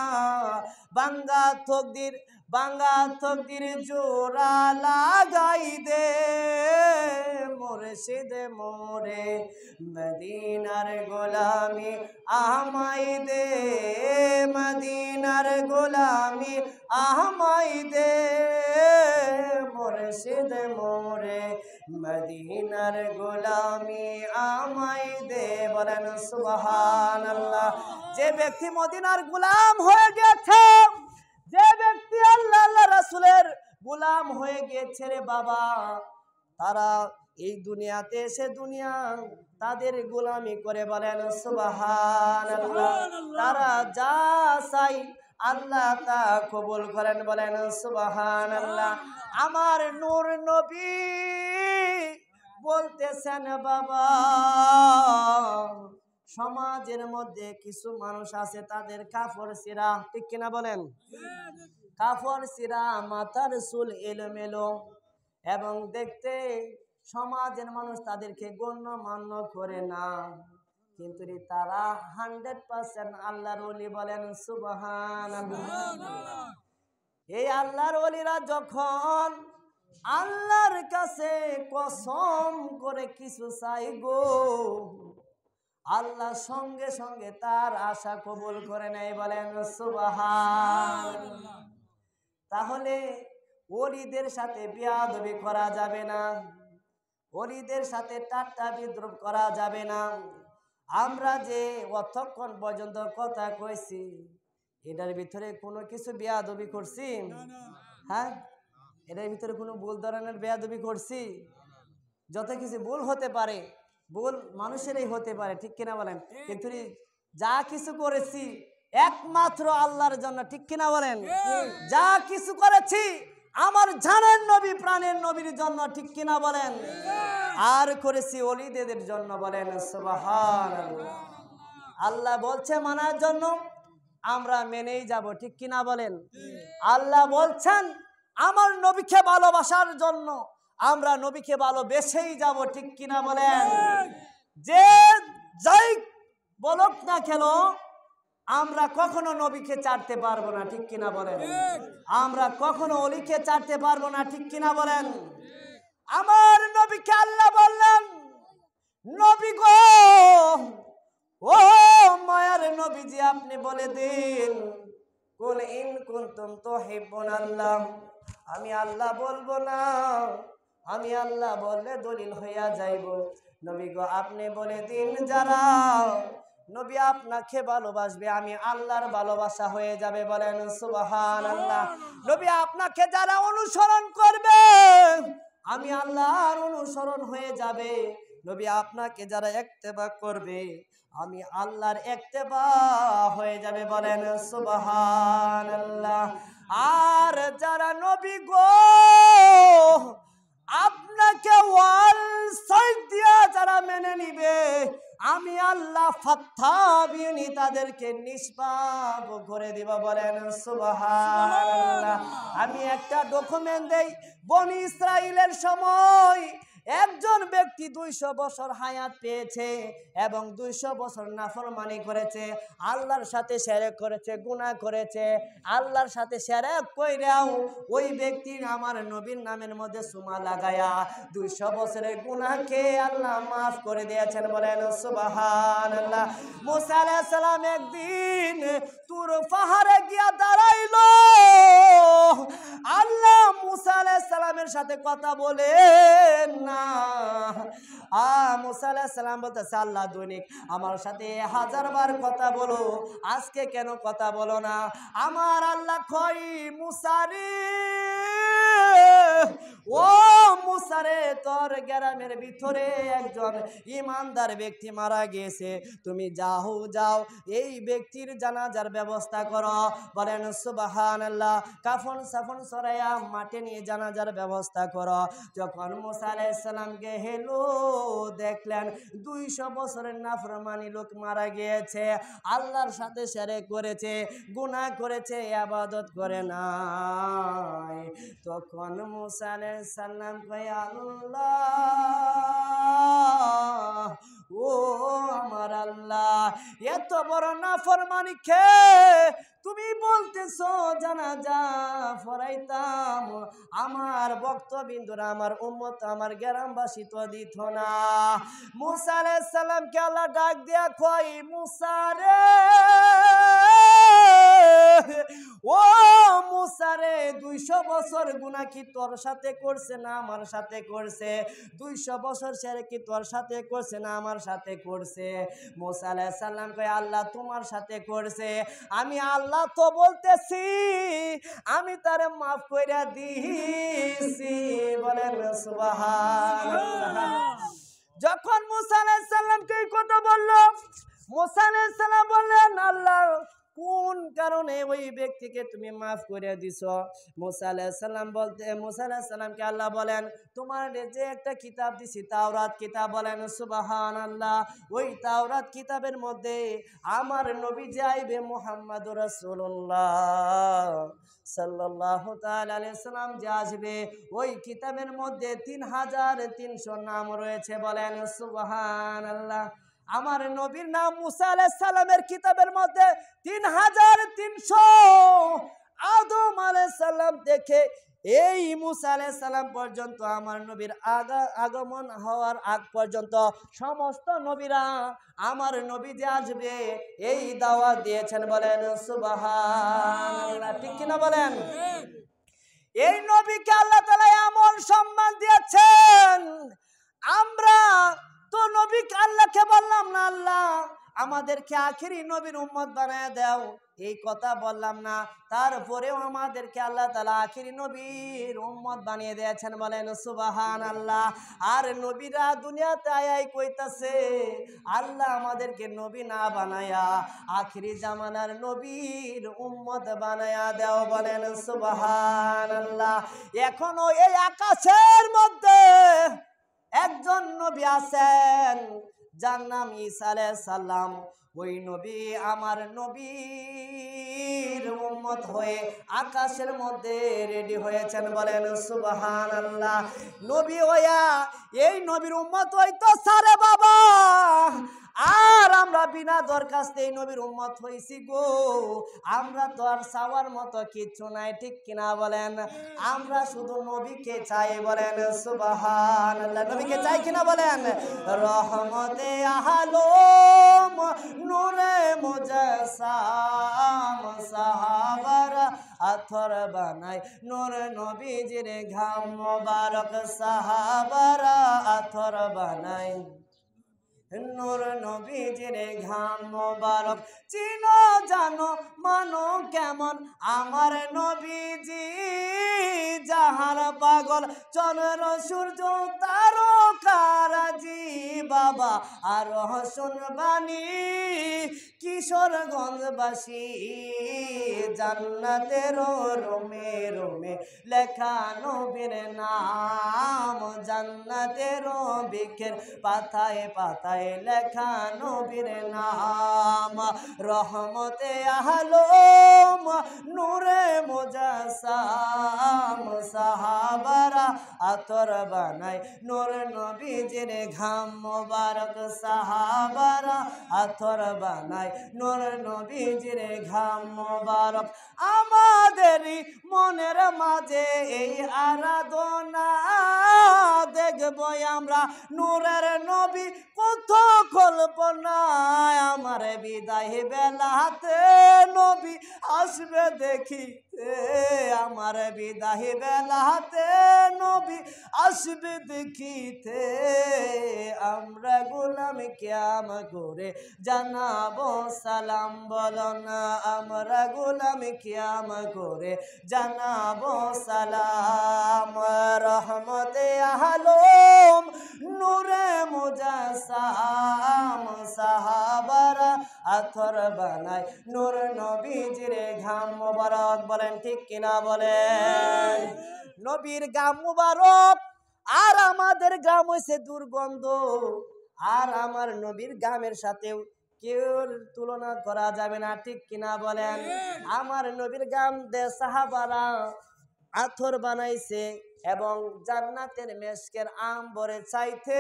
বাঙ্গা তকদির জোড়া লাগাই দে মুর্শিদ মোরে, মদিনার গোলামি আমায় দে, মদিনার গোলামি আমায় দে মুর্শিদ মোরে, মদিনার গোলামি আমায় দে, বলেন সুবহানাল্লাহ। যে ব্যক্তি মদিনার গোলাম হয়ে গেছে, যে ব্যক্তি আল্লাহ রাসূলের গোলাম হয়ে গেছে রে বাবা, তারা এই দুনিয়াতে এসে দুনিয়া তাদের গোলামি করে, বলেন সুবহানাল্লাহ। তারা যা চাই আল্লাহ তা কবুল করেন, বলেন সুবহানাল্লাহ। আমার নূর নবী বলতেছেন বাবা, সমাজের মধ্যে কিছু মানুষ আছে তাদের কাপড় ছিঁড়া, ঠিক কিনা বলেন? কাপড় ছিঁড়া, মাথার চুল এলোমেলো, এবং দেখতে সমাজের মানুষ তাদেরকে গণ্যমান্য করে না, কিন্তু তারা 100% আল্লাহর ওলি, বলেন সুবহানাল্লাহ। এই আল্লাহর ওলিরা যখন আল্লাহর কাছে কসম করে কিছু চাই গো, আল্লাহ সঙ্গে সঙ্গে তার আশা কবুল করে নেয়, বলেন সুবহানাল্লাহ। তাহলে ওলিদের সাথে বেয়াদবি করা যাবে না, ওলিদের সাথে ঠাট্টা বিদ্রুপ করা যাবে না। আমরা যে অতক্ষণ পর্যন্ত কথা কইছি, এটার ভিতরে কোনো কিছু বেয়াদবি করছি? হ্যাঁ, এটার ভিতরে কোনো ভুল ধরনের বেয়াদবি করছি? যত কিছু ভুল হতে পারে, ভুল মানুষেরই হতে পারে, ঠিক কিনা বলেন? কিন্তু যা কিছু করেছি একমাত্র আল্লাহর জন্য, ঠিক কিনা বলেন? যা কিছু করেছি আমার জানের নবী, প্রাণের নবীর জন্য, ঠিক কিনা বলেন? আর করেছি ওলিদের জন্য, বলেন সুবহানাল্লাহ। আল্লাহ বলছে মানার জন্য, আমরা মেনেই যাব, ঠিক কিনা বলেন? আল্লাহ বলছেন আমার নবীকে ভালোবাসার জন্য, আমরা নবীকে ভালোবেসেই যাব, ঠিক কিনা বলেন? যে যাই বলুক না কেন, আমরা কখনো নবীকে ছাড়তে পারবো না, ঠিক কিনা বলেন? আমরা কখনো অলিকে ছাড়তে পারবো না, ঠিক কিনা বলেন? আমার নবীকে আল্লাহ বললেন, নবী গো, ও মায়ার নবীজি, আপনি বলে দিন, কুল ইন কুনতুম তুহিব্বুনাল্লাহ, আমি আল্লাহ বলবো না, আমি আল্লাহ বললে দলিল হইয়া যাইব। নবী গো, আপনি বলে দিন, যারা নবী আপনাকে ভালোবাসবে আমি আল্লাহর ভালোবাসা হয়ে যাবে, বলেন সুবহানাল্লাহ। নবী আপনাকে যারা অনুসরণ করবে আমি আল্লাহর অনুসরণ হয়ে যাবে। নবী আপনাকে যারা ইত্তেবা করবে আমি আল্লাহর ইত্তেবা হয়ে যাবে, বলেন সুবহানাল্লাহ। আর যারা নবী গো আপনাকে ওয়াল সাইড দিয়া যারা মেনে নিবে আমি আল্লাহ ফাত্তাবিনি তাদেরকে নিষ্পাপ করে দিব, বলেন সুবহানাল্লাহ। আমি একটা ডকুমেন্ট দেই, বনি ইসরাইলের সময় একজন ব্যক্তি 200 বছর হায়াত পেয়েছে এবং 200 বছর নাফরমানি করেছে, আল্লাহর সাথে শিরক করেছে, গুনাহ করেছে, আল্লাহর সাথে শিরক কইরাও ওই ব্যক্তি আমার নবীর নামের মধ্যে সুমা লাগায়া 200 বছরের গুনাহকে আল্লাহ মাফ করে দিয়েছেন। বলেন সুবহানাল্লাহ। মুসা আলাইহিস সালাম একদিন তুর পাহাড়ে গিয়া দাঁড়াইলো। আল্লাহ মুসা আলাইহিস সালামের সাথে কথা বলেন না। মুসা আলাইহিস সালাম বলতেছে, আল্লাহ দৈনিক আমার সাথে 1000 বার কথা বলো, আজকে কেন কথা বলো না? আমার আল্লাহ কই, মুসা রে, ও মুসা রে, তোর গ্রামের ভিতরে একজন ইমানদার ব্যক্তি মারা গিয়েছে, তুমি যাও এই ব্যক্তির জানাজার ব্যবস্থা করো। বলেন সুবহানাল্লাহ। কাফন সাফন সরাইয়া মাঠে নিয়ে জানাজার ব্যবস্থা করো। যখন মুসা আলাইহিস সালামকে হেলো দেখলেন 200 বছরের নাফরমানি লোক মারা গিয়েছে, আল্লাহর সাথে শিরক করেছে, গুনাহ করেছে, ইবাদত করে নাই। তখন মুসা আলাইহিস সালাম কয়, আল্লাহ, ও আমার আল্লাহ, এত বড় নাফরমানি তুমি বলতেছো জানাজা পড়াইতাম, আমার ভক্তবিন্দুরা, আমার উম্মত, আমার গ্রামবাসী তো দিত না। মুসা আলাইহিস সালামকে আল্লাহ ডাক দিয়া কয়, মুসা রে, ও মুসা রে, 200 বছর গুনাহ কি তোর সাথে করছে না আমার সাথে করছে? 200 বছর শিরক কি তোর সাথে করছে না আমার সাথে করছে? মুসা আলাইহিস সালাম কয়, আল্লাহ তোমার সাথে করছে। আমি আল্লাহ তো বলতেছি আমি তারে মাফ কইরা দিয়েছি। বলেন সুবহানাল্লাহ। যখন মুসা আলাইহিস সালামকে এই কথা বলল, মুসা আলাইহিস সালাম বললেন, আল্লাহ কোন কারণে ওই ব্যক্তিকে তুমি মাফ করে দিছো? মুসা আলাইহিস সালামকে আল্লাহ বলেন, তোমার যে একটা কিতাব দিছি, তাওরাত কিতাব। বলেন সুবহানাল্লাহ। ওই তাওরাত কিতাবের মধ্যে আমার নবী যাইবে মুহাম্মদুর রাসূলুল্লাহ সাল্লাল্লাহু তাআলা আলাইহি সাল্লাম যে আসবে, ওই কিতাবের মধ্যে 3300 নাম রয়েছে। বলেন সুবহানাল্লাহ। আমার নবীর নাম মুসা আলাইহিস সালামের কিতাবের মধ্যে 3300। আদম আলাইহিস সালাম থেকে এই মুসা আলাইহিস সালাম পর্যন্ত, আমার নবীর আগমন হওয়ার আগ পর্যন্ত সমস্ত নবীরা আমার নবী যে আসবে এই দাওয়াত দিয়েছেন। বলেন সুবহানাল্লাহ। ঠিক কিনা বলেন? এই নবীকে আল্লাহ তাআলা এমন সম্মান দিয়েছেন, আমরা তো নবীকে আল্লাহকে বললাম না, আল্লাহ আমাদেরকে আখেরি নবীর উম্মত বানায় দাও, এই কথা বললাম না, তারপরেও আমাদেরকে আল্লাহ তাআলা আখেরি নবীর উম্মত বানিয়ে দিয়েছেন। বলেন সুবহানাল্লাহ। আর নবীরা দুনিয়াতে আয়াই কইতাছে, আল্লাহ আমাদেরকে নবী না বানায়া আখেরি জামানার নবীর উম্মত বানায়া দাও। বলেন সুবহানাল্লাহ। এখনো এই আকাশের মধ্যে একজন নবী আছেন, যার নাম ঈসা আলাইহিস সালাম। ওই নবী আমার নবীর উম্মত হয়ে আকাশের মধ্যে রেডি হয়েছেন। বলেন সুবহানাল্লাহ। নবী হইয়া এই নবীর উম্মত হইতো সারে বাবা, আর আমরা বিনা দরখাস্তে এই নবীর উম্মত হইছি গো। আমরা তো আর চাওয়ার মতো কিচ্ছু নাই। ঠিক কিনা বলেন? আমরা শুধু নবীকে চাই। বলেন সুবহানাল্লাহ। নবীকে চাই কিনা বলেন? রহমতে আলম নূরে মুজাসসাম সাহাবারা আথর বানাই নূর নবীজির ঘাম মোবারক, সাহাবারা আথর বানাই নূর নবীজির ঘাম মোবারক। চিনো জানো মানো কেমন আমার নবীজি, যাহার পাগল চন্দ্র সূর্য তারকারাজি। বাবা আর শুনবানি কিশোরগঞ্জবাসী, জান্নাতের রোমে রোমে লেখা নবীর নাম জান্নাতের বৃক্ষের পাতায় পাতায় লেখা নবীর নাম। রহমতে আলম নূরে মুজাসসাম, সাহাবারা আতর বানায় নূর নবীজির ঘাম মোবারক, সাহাবারা আতর বানায় নূর নবীজির ঘাম মোবারক। আমাদেরই মনের মাঝে এই আরাধনা, দেখব আমরা নূরের নবী কত কল্পনায়। আমার বিদায় বেলাতে নবী আসবে দেখিতে, আমার বিদায় বেলাতে নবী আসবে দেখিতে। আমরা গোলাম কিয়াম করে জানাবো সালাম, বলো না আমরা গোলাম কিয়াম করে জানাবো সালাম। রহমতে আলম নূরে মুজাসসাম, সাহাবারা আতর বানায় নূর নবীজির ঘাম মোবারক। বলেন ঠিক কিনা বলেন? নবীর ঘাম মোবারক আর আমাদের ঘাম হইছে দুর্গন্ধ, আর আমার নবীর ঘামের সাথেও কেউ তুলনা করা যাবে না, ঠিক কিনা বলেন? আমার নবীর ঘাম দে সাহাবারা আতর বানাইছে এবং জান্নাতের মেশকের আম্বরে চাইতে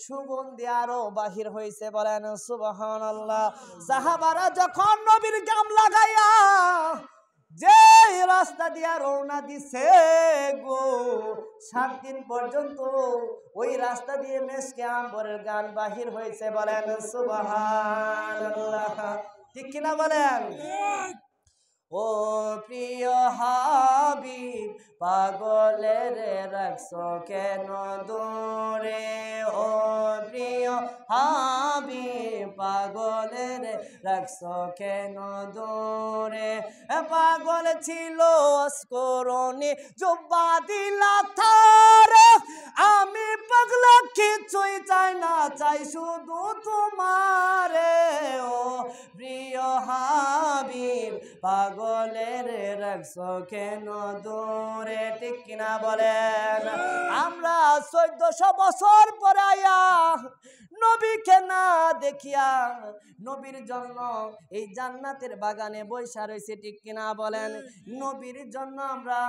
সুগন্ধি আরো বাহির হয়েছে। বলেন সুবহানাল্লাহ। সাহাবারা যখন নবীর ঘাম লাগাইয়া যে রাস্তা দিয়া রওনা দিছে গো, 7 দিন পর্যন্ত ওই রাস্তা দিয়ে মেশকে আম্বরের গান বাহির হয়েছে। বলেন সুবহানাল্লাহ, ঠিক কিনা বলেন? ও প্রিয় হাবিব পাগলের রাখছো কেন দূরে, ও প্রিয় হাবিব পাগলের রাখছো কেন দূরে। পাগল ছিল অস্করণে জুব্বা দিলা থার, আমি পাগলা কিছুই চাই না, চাই শুধু তোমারে। ও প্রিয় হাবিব পাগলের রাখছো কেন দূরে, ঠিক কিনা বলেন? আমরা 1400 বছর পরে আয়া নবীকে না দেখিয়া নবীর জন্য এই জান্নাতের বাগানে বৈশা রয়েছে, ঠিক কিনা বলেন? নবীর জন্য আমরা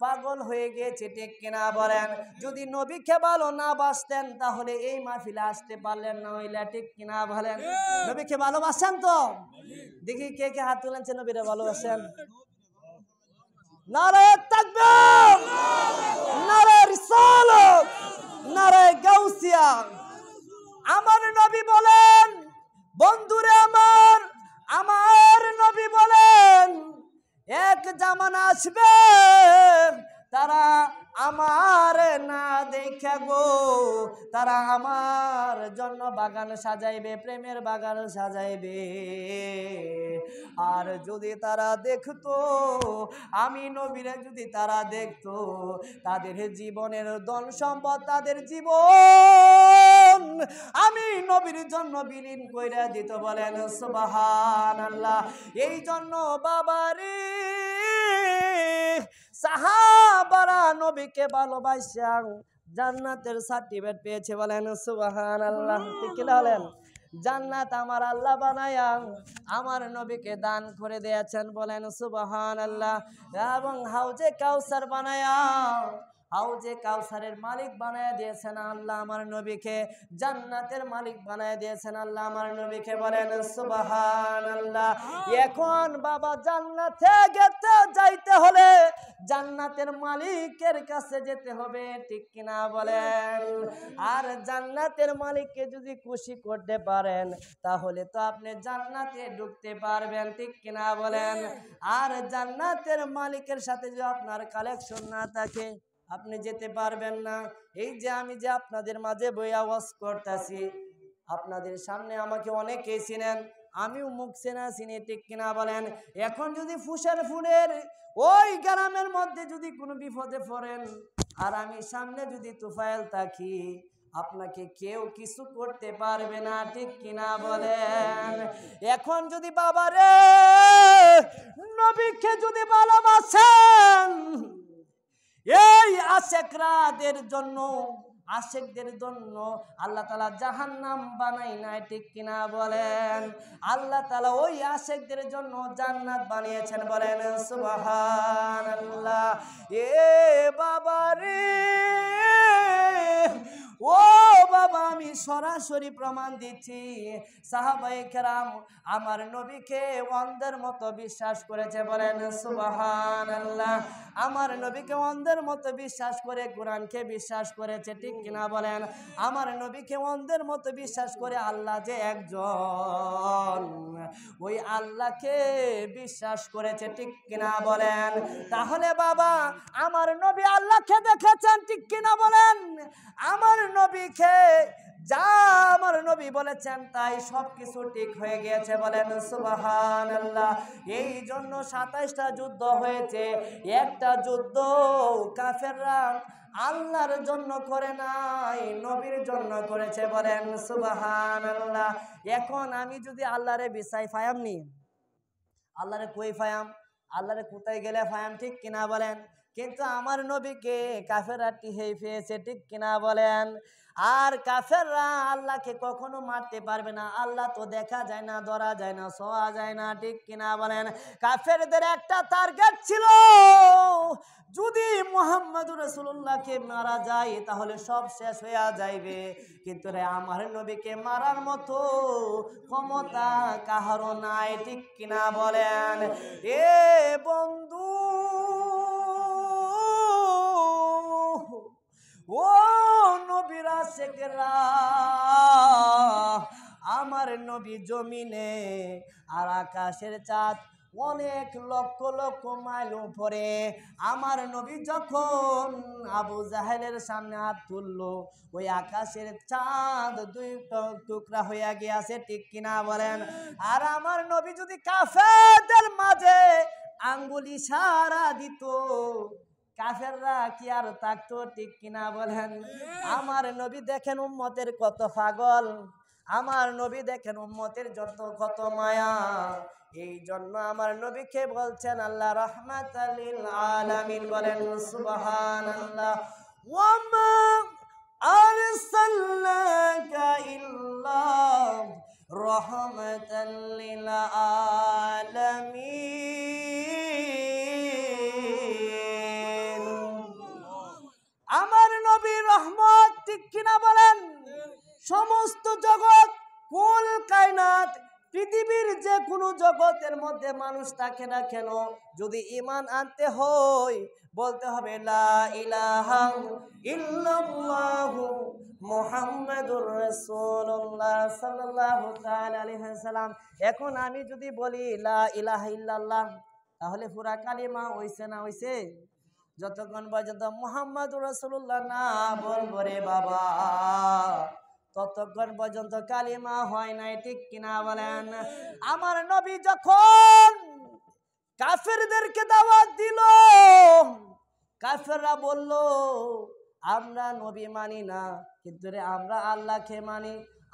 পাগল হয়ে গেছে, ঠিক কিনা বলেন? যদি নবীকে ভালো না বাসতেন তাহলে এই মাহফিলে আসতে পারলেন না হইলে, ঠিক কিনা বলেন? নবীকে ভালোবাসেন তো? দেখি কে কে হাত তুলেছেন নবীরে ভালোবাসেন। নারে তাকবীর, নারে রিসালাত, নারে গাউসিয়া। আমার নবী বলেন, বন্ধুরে আমার, আমার নবী বলেন এক জামানা আসবে তারা আমার না দেখা গো, তারা আমার জন্য বাগান সাজাইবে, প্রেমের বাগান সাজাইবে। আর যদি তারা দেখতো আমি নবীরে, যদি তারা দেখতো তাদের জীবনের ধন সম্পদ, তাদের জীবন আমি নবীর জন্য বিলীন কইরা দিত। বলেন সুবহানাল্লাহ। এই জন্য বাবারে সাহাবারা নবীকে ভালোবাসা জান্নাতের সার্টিফিকেট পেয়েছে। বলেন সুবহানাল্লাহ, ঠিক কি বলেন? জান্নাত আমার আল্লাহ বানায়া আমার নবীকে দান করে দিয়েছেন। বলেন সুবহানাল্লাহ। এবং হাউজে কাউসার বানায়া, হাউজে কাউসারের মালিক বানায় দিয়েছেন আল্লাহ আমার নবীকে, জান্নাতের মালিক বানায় দিয়েছেন আল্লাহ আমার নবীকে। বলেন সুবহানাল্লাহ। এখন বাবা জান্নাতে যাইতে হলে জান্নাতের মালিকের কাছে যেতে হবে, ঠিক কিনা বলেন? আর জান্নাতের মালিককে যদি খুশি করতে পারেন তাহলে তো আপনি জান্নাতে ঢুকতে পারবেন, ঠিক কিনা বলেন? আর জান্নাতের মালিকের সাথে যদি আপনার কালেকশন না থাকে আপনি যেতে পারবেন না। এই যে আমি যে আপনাদের মাঝে বই আওয়াজ করতেছি, আপনাদের সামনে আমাকে অনেকেই চিনেন, আমিও মুখ চেনা চিনি, ঠিক কিনা বলেন? এখন যদি ফুসের ফুলের ওই গ্রামের মধ্যে যদি কোনো বিপদে পড়েন আর আমি সামনে যদি তুফাইল থাকি, আপনাকে কেউ কিছু করতে পারবে না, ঠিক কিনা বলেন? এখন যদি বাবারে নবীকে যদি ভালোবাসেন, এই আশেকরাদের জন্য, আশেকদের জন্য আল্লাহ তাআলা জাহান্নাম বানাই নাই, ঠিক কিনা বলেন? আল্লাহ তাআলা ওই আশেকদের জন্য জান্নাত বানিয়েছেন, বলেন সুবহানাল্লাহ। এ বাবা রে, ও বাবা, আমি সরাসরি প্রমাণ দিচ্ছি, সাহাবায়ে কেরাম আমার নবীকে অন্ধের মতো বিশ্বাস করেছে, বলেন সুবহানাল্লাহ। আমার নবীকে অন্ধের মতো বিশ্বাস করে কোরআনকে বিশ্বাস করেছে, ঠিক কিনা বলেন? আমার নবীকে অন্ধের মতো বিশ্বাস করে আল্লাহ যে একজন, ওই আল্লাহকে বিশ্বাস করেছে, ঠিক কিনা বলেন? তাহলে বাবা, আমার নবী আল্লাহকে দেখেছেন, ঠিক কিনা বলেন? আমার নবীকে যা আমার নবী বলেছেন তাই সবকিছু ঠিক হয়ে গিয়েছে, বলেন সুবহানাল্লাহ। এই জন্য 27টা যুদ্ধ হয়েছে, একটা যুদ্ধ কাফেররা আল্লাহর জন্য করে নাই, নবীর জন্য করেছে, বলেন সুবহানাল্লাহ। এখন আমি যদি আল্লাহরে বিচাই ফায়ামনি, আল্লাহরে কই ফায়াম, আল্লাহরে কোথায় গেলে ফায়াম, ঠিক কিনা বলেন? কিন্তু আমার নবীকে কাফেররা টিহেই পেয়েছে, ঠিক কিনা বলেন? আর কাফেররা আল্লাহকে কখনো মারতে পারবে না, আল্লাহ তো দেখা যায় না, ধরা যায় না, ছোঁয়া যায় না, ঠিক কিনা বলেন? কাফেরদের একটা টার্গেট ছিল, যদি মুহাম্মদুর রাসূলুল্লাহকে মারা যায় তাহলে সব শেষ হয়ে যাইবে, কিন্তু রে আমার নবীকে মারার মতো ক্ষমতা কাহারও নাই, ঠিক কিনা বলেন? এ বন্ধু, ও নবীর আশিকরা, আমার নবী জমিনে আর আকাশের চাঁদ অনেক লক্ষ লক্ষ মাইল উপরে, আমার নবী যখন আবু জাহেলের সামনে হাত তুললো, ওই আকাশের চাঁদ 2 টুকরা হইয়া গিয়াছে, ঠিক কিনা বলেন? আর আমার নবী যদি কাফেরদের মাঝে আঙ্গুল ইশারা দিত, কাফেররা কি আর থাকতো, ঠিক কিনা বলেন? আমার নবী দেখেন উম্মতের কত পাগল, আমার নবী দেখেন উম্মতের যত কত মায়া, এই জন্য আমার নবীকে বলছেন আল্লাহ রাহমাতাল লিল আলামিন, বলেন সুবহানাল্লাহ। ওয়ামা আরসালনাকা ইল্লা রাহমাতাল লিল আলামিন। আমার নবী রহমত, ঠিক কিনা বলেন? সমস্ত জগৎ, কুল কায়নাত, পৃথিবীর যে কোনো জগতের মধ্যে মানুষ থাকে না কেন, যদি ঈমান আনতে হয় বলতে হবে লা ইলাহা ইল্লাল্লাহু মুহাম্মাদুর রাসূলুল্লাহ সাল্লাল্লাহু তাআলা আলাইহি ওয়াসাল্লাম। এখন আমি যদি বলি লা ইলাহা ইল্লাল্লাহ, তাহলে পুরা কালিমা হইছে না হইছে? যতক্ষণ পর্যন্ত মুহাম্মাদুর রাসূলুল্লাহ না বলবো রে বাবা, ততক্ষণ পর্যন্ত কালিমা হয় নাই, ঠিক কিনা বলেন? আমার নবী যখন কাফেরদেরকে দাওয়াত দিল, কাফেররা বলল আমরা নবী মানি না, কিন্তু রে আমরা আল্লাহকে মানি।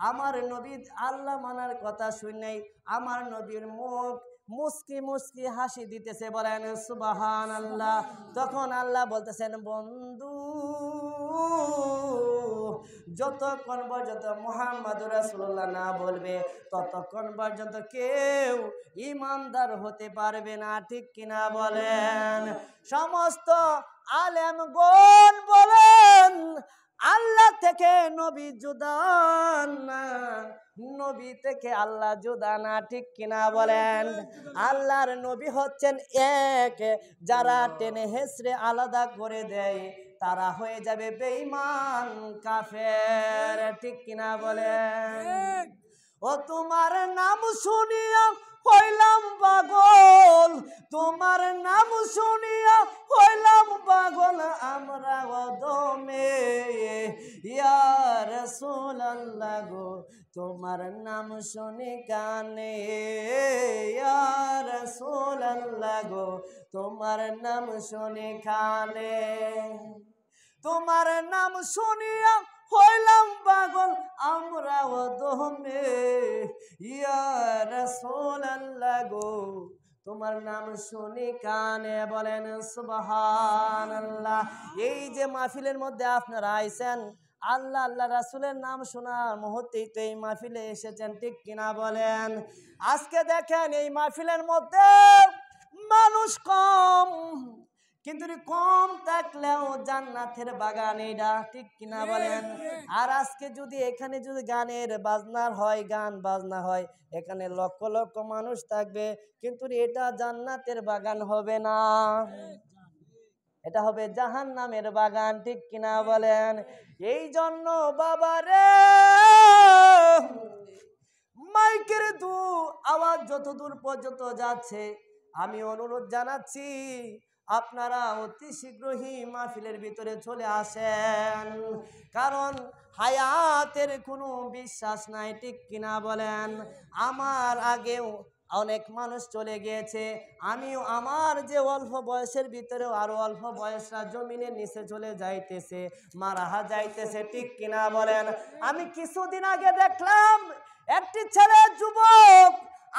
আমার নবী আল্লাহ মানার কথা শুনে আমার নবীর মুখ মুস্কি মুস্কি হাসি দিতেছে, বলেন সুবহানাল্লাহ। তখন আল্লাহ বলতেছেন, বন্ধু, যতক্ষণ পর্যন্ত মুহাম্মদুর রাসূলুল্লাহ না বলবে ততক্ষণ পর্যন্ত কেউ ঈমানদার হতে পারবে না, ঠিক কিনা বলেন? সমস্ত আলেমগণ বলেন আল্লাহ থেকে নবী জুদা না, নবী থেকে আল্লাহ জুদা না, ঠিক কিনা বলেন? আল্লাহর নবী হচ্ছেন এক, যারা টেনে হেসড়ে আলাদা করে দেয় তারা হয়ে যাবে বেঈমান কাফের, ঠিক কিনা বলেন? ও তোমার নাম শুনিয়া হইলাম পাগল, তোমার নাম শুনিয়া হইলাম পাগল আমরা ওদমে, ইয়া রাসূলুল্লাহ গো তোমার নাম শুনি কানে, ইয়া রাসূলুল্লাহ গো তোমার নাম শুনি কানে, তোমার নাম শুনিয়া হইলাম পাগল আমরা ওদমে, ইয়া রাসূলুল্লাহ গো তোমার নাম শুনি কানে, বলেন সুবহানাল্লাহ। এই যে মাহফিলের মধ্যে আপনারা আইছেন, আল্লাহ আল্লাহ রাসূলের নাম শোনার মুহূর্তেই তো এই মাহফিলে এসেছেন, ঠিক কিনা বলেন? আজকে দেখেন এই মাহফিলের মধ্যে মানুষ কম, কিন্তু কম থাকলেও জান্নাতের বাগান এটা, ঠিক কিনা বলেন? আর আজকে যদি এখানে যদি গানের বাজনার হয়, গান বাজনা হয়, এখানে লক্ষ লক্ষ মানুষ থাকবে, কিন্তু এটা জান্নাতের বাগান হবে না, এটা হবে জাহান্নামের বাগান, ঠিক কিনা বলেন? এই জন্য বাবারে মাইকের আওয়াজ যত দূর পর্যন্ত যাচ্ছে, আমি অনুরোধ জানাচ্ছি আপনারা অতি শীঘ্রই মাহফিলের ভিতরে চলে আসেন, কারণ হায়াতের কোনো বিশ্বাস নাই, ঠিক কিনা বলেন? আমার আগেও অনেক মানুষ চলে গিয়েছে, আমিও আমার যে অল্প বয়সের ভিতরেও আরো অল্প বয়সরা জমিনের নিচে চলে যাইতেছে, মারা যাইতেছে, ঠিক কিনা বলেন? আমি কিছুদিন আগে দেখলাম একটি ছেলে, যুবক,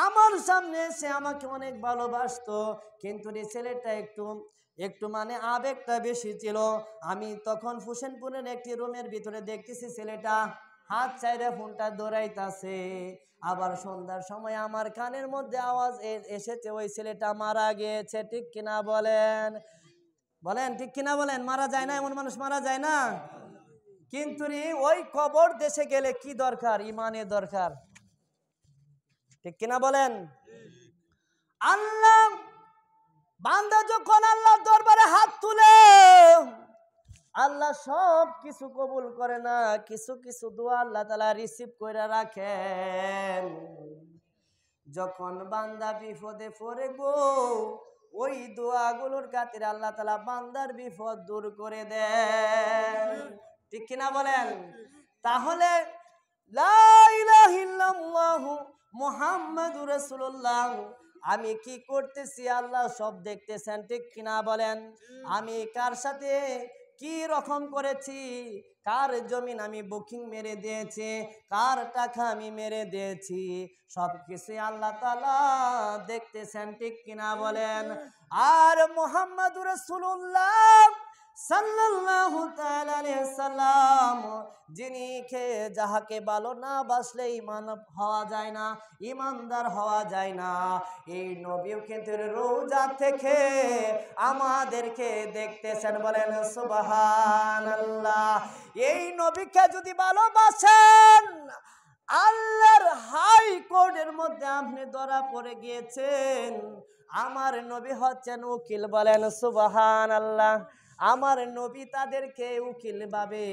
আমার সামনে এসে আমাকে অনেক ভালোবাসতো, কিন্তু এই ছেলেটা একটু মানে আবেগটা বেশি ছিল। আমি তখন হোসেনপুরের একটি রুমের ভিতরে দেখতেছি ছেলেটা হাত চাইরে ফোনটা দৌড়াইতাছে, আবার সন্ধ্যার সময় আমার কানের মধ্যে আওয়াজ এসেছে ওই ছেলেটা মারা গিয়েছে, ঠিক কিনা বলেন? বলেন ঠিক কিনা বলেন? মারা যায় না, এমন মানুষ মারা যায় না? কিন্তু ওই কবর দেশে গেলে কি দরকার? ইমানের দরকার, ঠিক কিনা বলেন? আল্লাহ বান্দা যখন আল্লাহর দরবারে হাত তুলে, আল্লাহ সব কিছু কবুল করে না, কিছু কিছু দোয়া আল্লাহ তাআলা রিসিভ করে রাখেন। যখন বান্দা বিপদে পড়ে গো, ওই দোয়াগুলোর খাতিরে আল্লাহ তাআলা বান্দার বিপদ দূর করে দেন, ঠিক কিনা বলেন? তাহলে লা ইলাহা ইল্লাল্লাহু মুহাম্মাদুর রাসূলুল্লাহ, আমি কি করতেছি আল্লাহ সব দেখতেছেন, ঠিক কিনা বলেন? আমি কার সাথে কি রকম করেছি, কার জমিন আমি বুকিং মেরে দিয়েছি, কার টাকা আমি মেরে দিয়েছি, সব কিছু আল্লাহ তাআলা দেখতেছেন, ঠিক কিনা বলেন? আর মুহাম্মাদুর রাসূলুল্লাহ সাল্লাল্লাহু তাআলা আলাইহি সাল্লাম, যিনি যাহাকে ভালো না বাসলে ঈমান হওয়া যায় না, ঈমানদার হওয়া যায় না, এই নবীও কিন্তু রোজা থেকে আমাদেরকে দেখতেছেন, বলেন সুবহানাল্লাহ। এই নবীকে যদি ভালোবাসেন, আল্লাহর হাই কোর্টের মধ্যে আপনি ধরা পড়ে গিয়েছেন, আমার নবী হচ্ছেন উকিল, বলেন সুবহানাল্লাহ। আমার নবী তাদেরকে উকিল ভাবে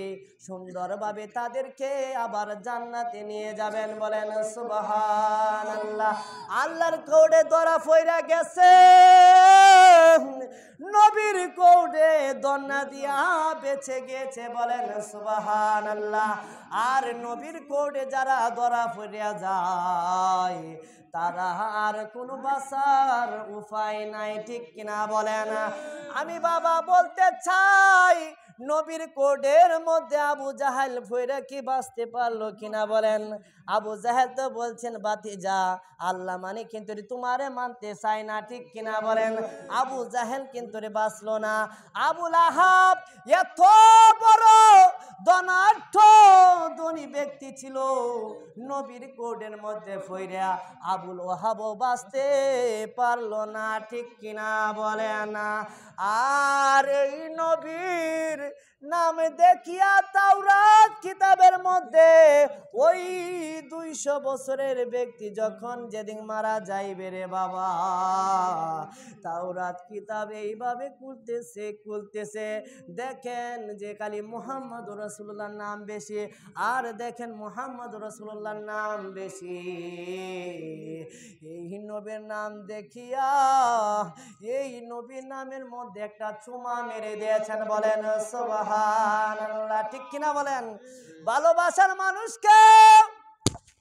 সুন্দরভাবে তাদেরকে আবার জান্নাতে নিয়ে যাবেন, বলেন সুবহানাল্লাহ। আল্লাহর কোর্টে ধরা পড়ে গেছে, নবীর কোর্টে দন্না দিয়া বেঁচে গেছে, বলেন সুবহানাল্লাহ। আর নবীর কোর্টে যারা ধরা পড়ে যায়, তারা আর কোনো বাঁচার উপায় নাই, ঠিক কিনা বলেন? আমি বাবা বলতে চাই, নবীর কোর্টের মধ্যে আবু জাহেল ফইরা কি বাঁচতে পারলো কিনা বলেন? আবু জাহেল তো বলছেন ভাতিজা আল্লাহ মানে কিন্তু তোমারে মানতে চাই না, ঠিক কিনা বলেন? আবু জাহেল কিন্তু বাঁচলো না। আবুল আহাব এত বড় ধনাঢ্য ধনী ব্যক্তি ছিল, নবীর কোর্টের মধ্যে ফইরা আবুল ওহাবও বাঁচতে পারলো না, ঠিক কিনা বলেন? আর এই নবীর নাম দেখিয়া তাওরাত কিতাবের মধ্যে ওই 200 বছরের ব্যক্তি যখন যেদিন মারা যাইবে রে বাবা, তাওরাত কিতাব এইভাবে খুলতেছে, দেখেন যে খালি মুহাম্মদুর রাসূলুল্লাহর নাম বেশি, আর দেখেন মুহাম্মদুর রাসূলুল্লাহর নাম বেশি। এই নবীর নাম দেখিয়া এই নবীর নামের মধ্যে একটা চুমা মেরে দিয়েছেন, বলেন সুবহানাল্লাহ, ঠিক কিনা বলেন? ভালোবাসার মানুষকে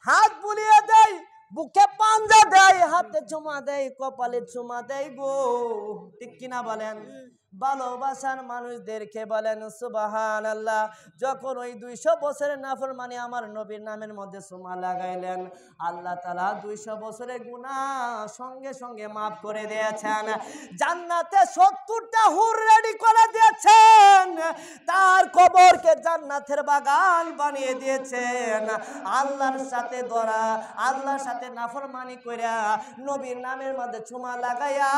হাত বুলিয়ে দেয়, বুকে পাঞ্জা দেয়, হাতে চুমা দেয়, কপালে চুমা দেয় গো, ঠিক কিনা বলেন? ভালোবাসার মানুষদেরকে বলেন সুবহানাল্লাহ। যখন ওই 200 বছরের নাফরমানি আমার নবীর নামের মধ্যে সুমা লাগাইলেন, আল্লাহ তাআলা 200 বছরের গুনাহ সঙ্গে সঙ্গে মাফ করে দিয়েছেন। জান্নাতে 70টা হুর রেডি করে দিয়েছেন, তার কবরকে জান্নাতের বাগান বানিয়ে দিয়েছেন। আল্লাহর সাথে ধরা, আল্লাহর সাথে নাফরমানি কইরা নবীর নামের মধ্যে চুমা লাগাইয়া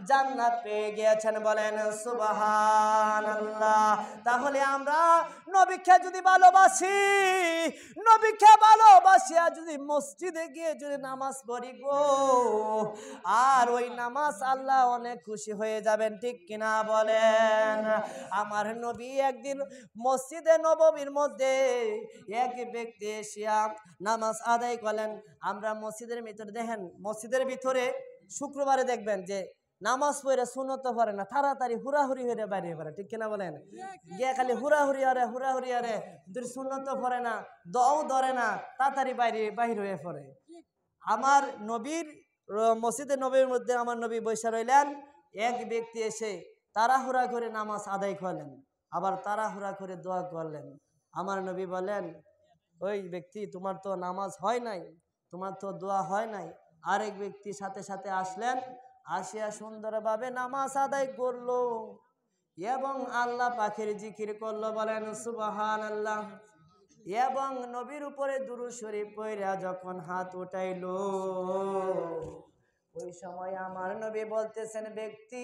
জান্নাত পেয়ে গিয়েছেন। বলেন সুবহানাল্লাহ। তাহলে আমরা নবীকে যদি ভালোবাসি, নবীকে ভালোবাসিয়া যদি মসজিদে গিয়ে যদি নামাজ পড়ি গো, আর ওই নামাজ আল্লাহ অনেক খুশি হয়ে যাবেন, ঠিক কিনা বলেন? আমার নবী একদিন মসজিদে নববীর মধ্যে এক ব্যক্তি এসিয়া নামাজ আদায় করলেন। আমরা মসজিদের ভিতরে দেখেন, মসজিদের ভিতরে শুক্রবারে দেখবেন যে নামাজ পড়ে সুন্নত পড়ে না, তাড়াতাড়ি হুড়াহুড়ি হয়ে বাইরে পড়ে, ঠিক কিনা বলেন? গিয়ে খালি হুড়াহুড়ি আরে দুই সুন্নত পড়ে না, দও ধরে না, তাড়াতাড়ি বাহির হয়ে পড়ে। আমার নবীর মসজিদে নবীর মধ্যে আমার নবী বসে রইলেন। এক ব্যক্তি এসে তাড়াহুড়া করে নামাজ আদায় করলেন, আবার তাড়াহুড়া করে দোয়া করলেন। আমার নবী বলেন, ওই ব্যক্তি, তোমার তো নামাজ হয় নাই, তোমার তো দোয়া হয় নাই। আরেক ব্যক্তি সাথে সাথে আসলেন, আসিয়া সুন্দরভাবে নামাজ আদায় করলো এবং আল্লাহ পাকের জিকির করলো। বলেন সুবহানাল্লাহ। এবং নবীর উপরে দুরূদ শরীফ পড়া যখন হাত উঠাইলো, ওই সময় আমার নবী বলতেছেন, ব্যক্তি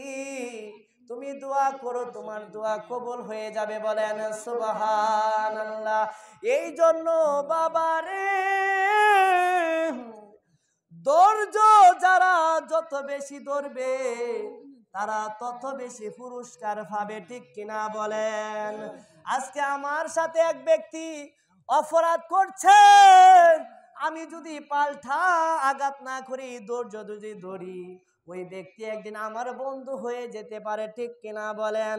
তুমি দোয়া করো, তোমার দোয়া কবুল হয়ে যাবে। বলেন সুবহানাল্লাহ। এই জন্য বাবারে, ধৈর্য যারা যত বেশি ধরবে তারা তত বেশি পুরস্কার পাবে, ঠিক কিনা বলেন? আজকে আমার সাথে এক ব্যক্তি অপরাধ করছে, আমি যদি পাল্টা আঘাত না করি, ধৈর্য যদি ধরি, ওই ব্যক্তি একদিন আমার বন্ধু হয়ে যেতে পারে, ঠিক কিনা বলেন?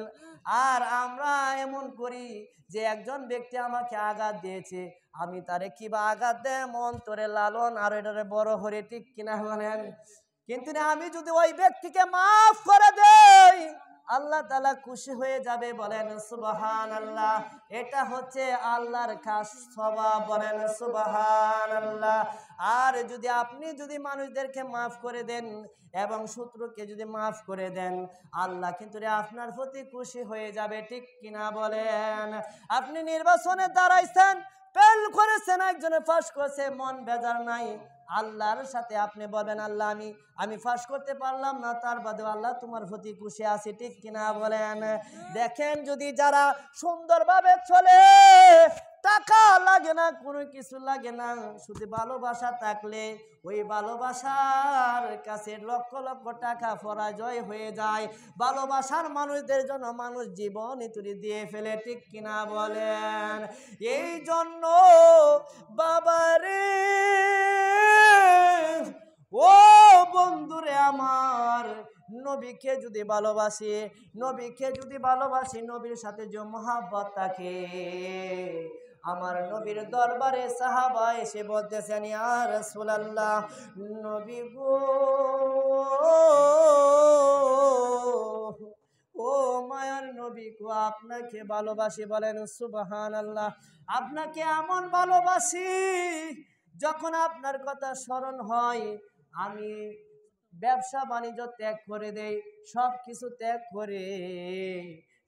আর আমরা এমন করি যে একজন ব্যক্তি আমাকে আঘাত দিয়েছে, আমি তারে কিবা আঘাত দেয় মন তোরে লালন আর এটারে বড় হরে, ঠিক কিনা বলেন? কিন্তু আমি যদি ওই ব্যক্তিকে মাফ করে দেই, আল্লাহ তাআলা খুশি হয়ে যাবে। বলেন সুবহানাল্লাহ। এটা হচ্ছে আল্লাহর খাস স্বভাব। বলেন সুবহানাল্লাহ। আর যদি আপনি যদি মানুষদেরকে মাফ করে দেন এবং শত্রুকে যদি মাফ করে দেন, আল্লাহ কিন্তু আপনার প্রতি খুশি হয়ে যাবে, ঠিক কিনা বলেন? আপনি নির্বাচনে দাঁড়াইছেন, ফেল করেছেন, একজনে পাস করেছে, মন বেজার নাই, আল্লাহর সাথে আপনি বলবেন, আল্লাহ আমি ফাঁস করতে পারলাম না, তার বাদে আল্লাহ তোমার প্রতি খুশি আছি, ঠিক কিনা বলেন? দেখেন, যদি যারা সুন্দরভাবে চলে, টাকা লাগে না, কোনো কিছু লাগে না, শুধু ভালোবাসা থাকলে ওই ভালোবাসার কাছে লক্ষ লক্ষ টাকা পরাজয় হয়ে যায়। ভালোবাসার মানুষদের জন্য মানুষ জীবন ইতুরি দিয়ে ফেলে, ঠিক কিনা বলেন? এই জন্য বাবারে, ও বন্ধুরে আমার, নবীকে যদি ভালোবাসি, নবীর সাথে যে মহব্বত থাকে, আমার নবীর দরবারে সাহাবা এসে বলতেছেন, ইয়া রাসূলুল্লাহ, নবী গো, ও মায়ার নবী গো, আপনাকে ভালোবাসি। বলেন সুবহানাল্লাহ। আপনাকে এমন ভালোবাসি, যখন আপনার কথা স্মরণ হয় আমি ব্যবসা বাণিজ্য ত্যাগ করে দেই, সব কিছু ত্যাগ করে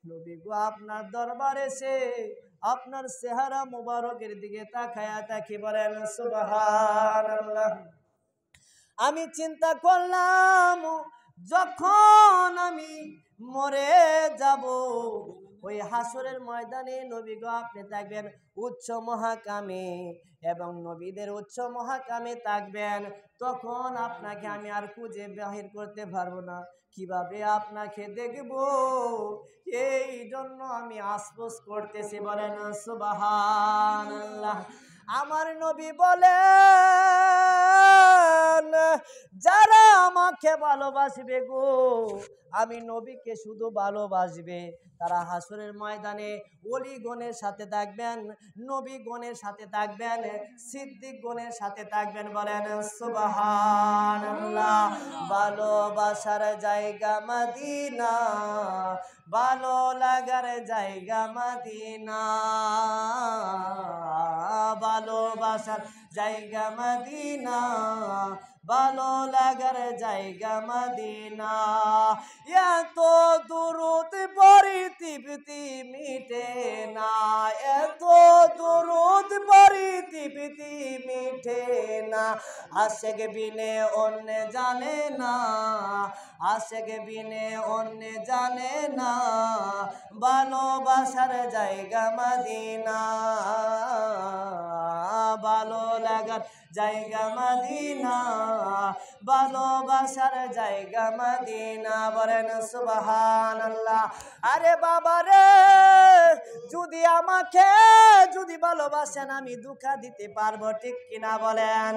নবী গো আপনার দরবারে এসে আপনার চেহারা মুবারকের দিকে তাকায়া তাকি। বলেন সুবহানাল্লাহ। আমি চিন্তা করলাম, যখন আমি মরে যাব, ওই হাসরের ময়দানে নবী গো আপনি থাকবেন উচ্চ মহাকামে এবং নবীদের উচ্চ মহাকামে থাকবেন, তখন আপনাকে আমি আর খুঁজে বাহির করতে পারবো না, কিভাবে আপনাকে দেখব? এই জন্য আমি আফসোস করতেছি। বলেন সুবহানাল্লাহ। আমার নবী বলেন, যারা আমাকে ভালোবাসবে গো, আমি নবীকে শুধু ভালোবাসবে, তারা হাসরের ময়দানে ওলিগণের সাথে থাকবেন, নবীগণের সাথে থাকবেন, সিদ্দিকগণের সাথে থাকবেন। বলেন সুবহানাল্লাহ। ভালোবাসার জায়গা মদিনা, ভালো লাগার জায়গা মদিনা, ভালোবাসার জায়গা মদিনা, ভালো লাগার জায়গা মদিনা। এত দুরুদ পড়ি তৃপ্তি মিটে না, এত দুরুদ পড়ি তৃপ্তি মিটে না। আশেক বিনে অন্য জানে না, আশেক বিনে অন্য জানে না, ভালোবাসার জায়গা মদিনা, ভালো লাগার জায়গা মদিনা, ভালোবাসার জায়গা মদিনা। বলেন সুবহানাল্লাহ। আরে বাবা রে, যদি আমাকে যদি ভালোবাসেন আমি দুঃখা দিতে পারবো, ঠিক কিনা বলেন?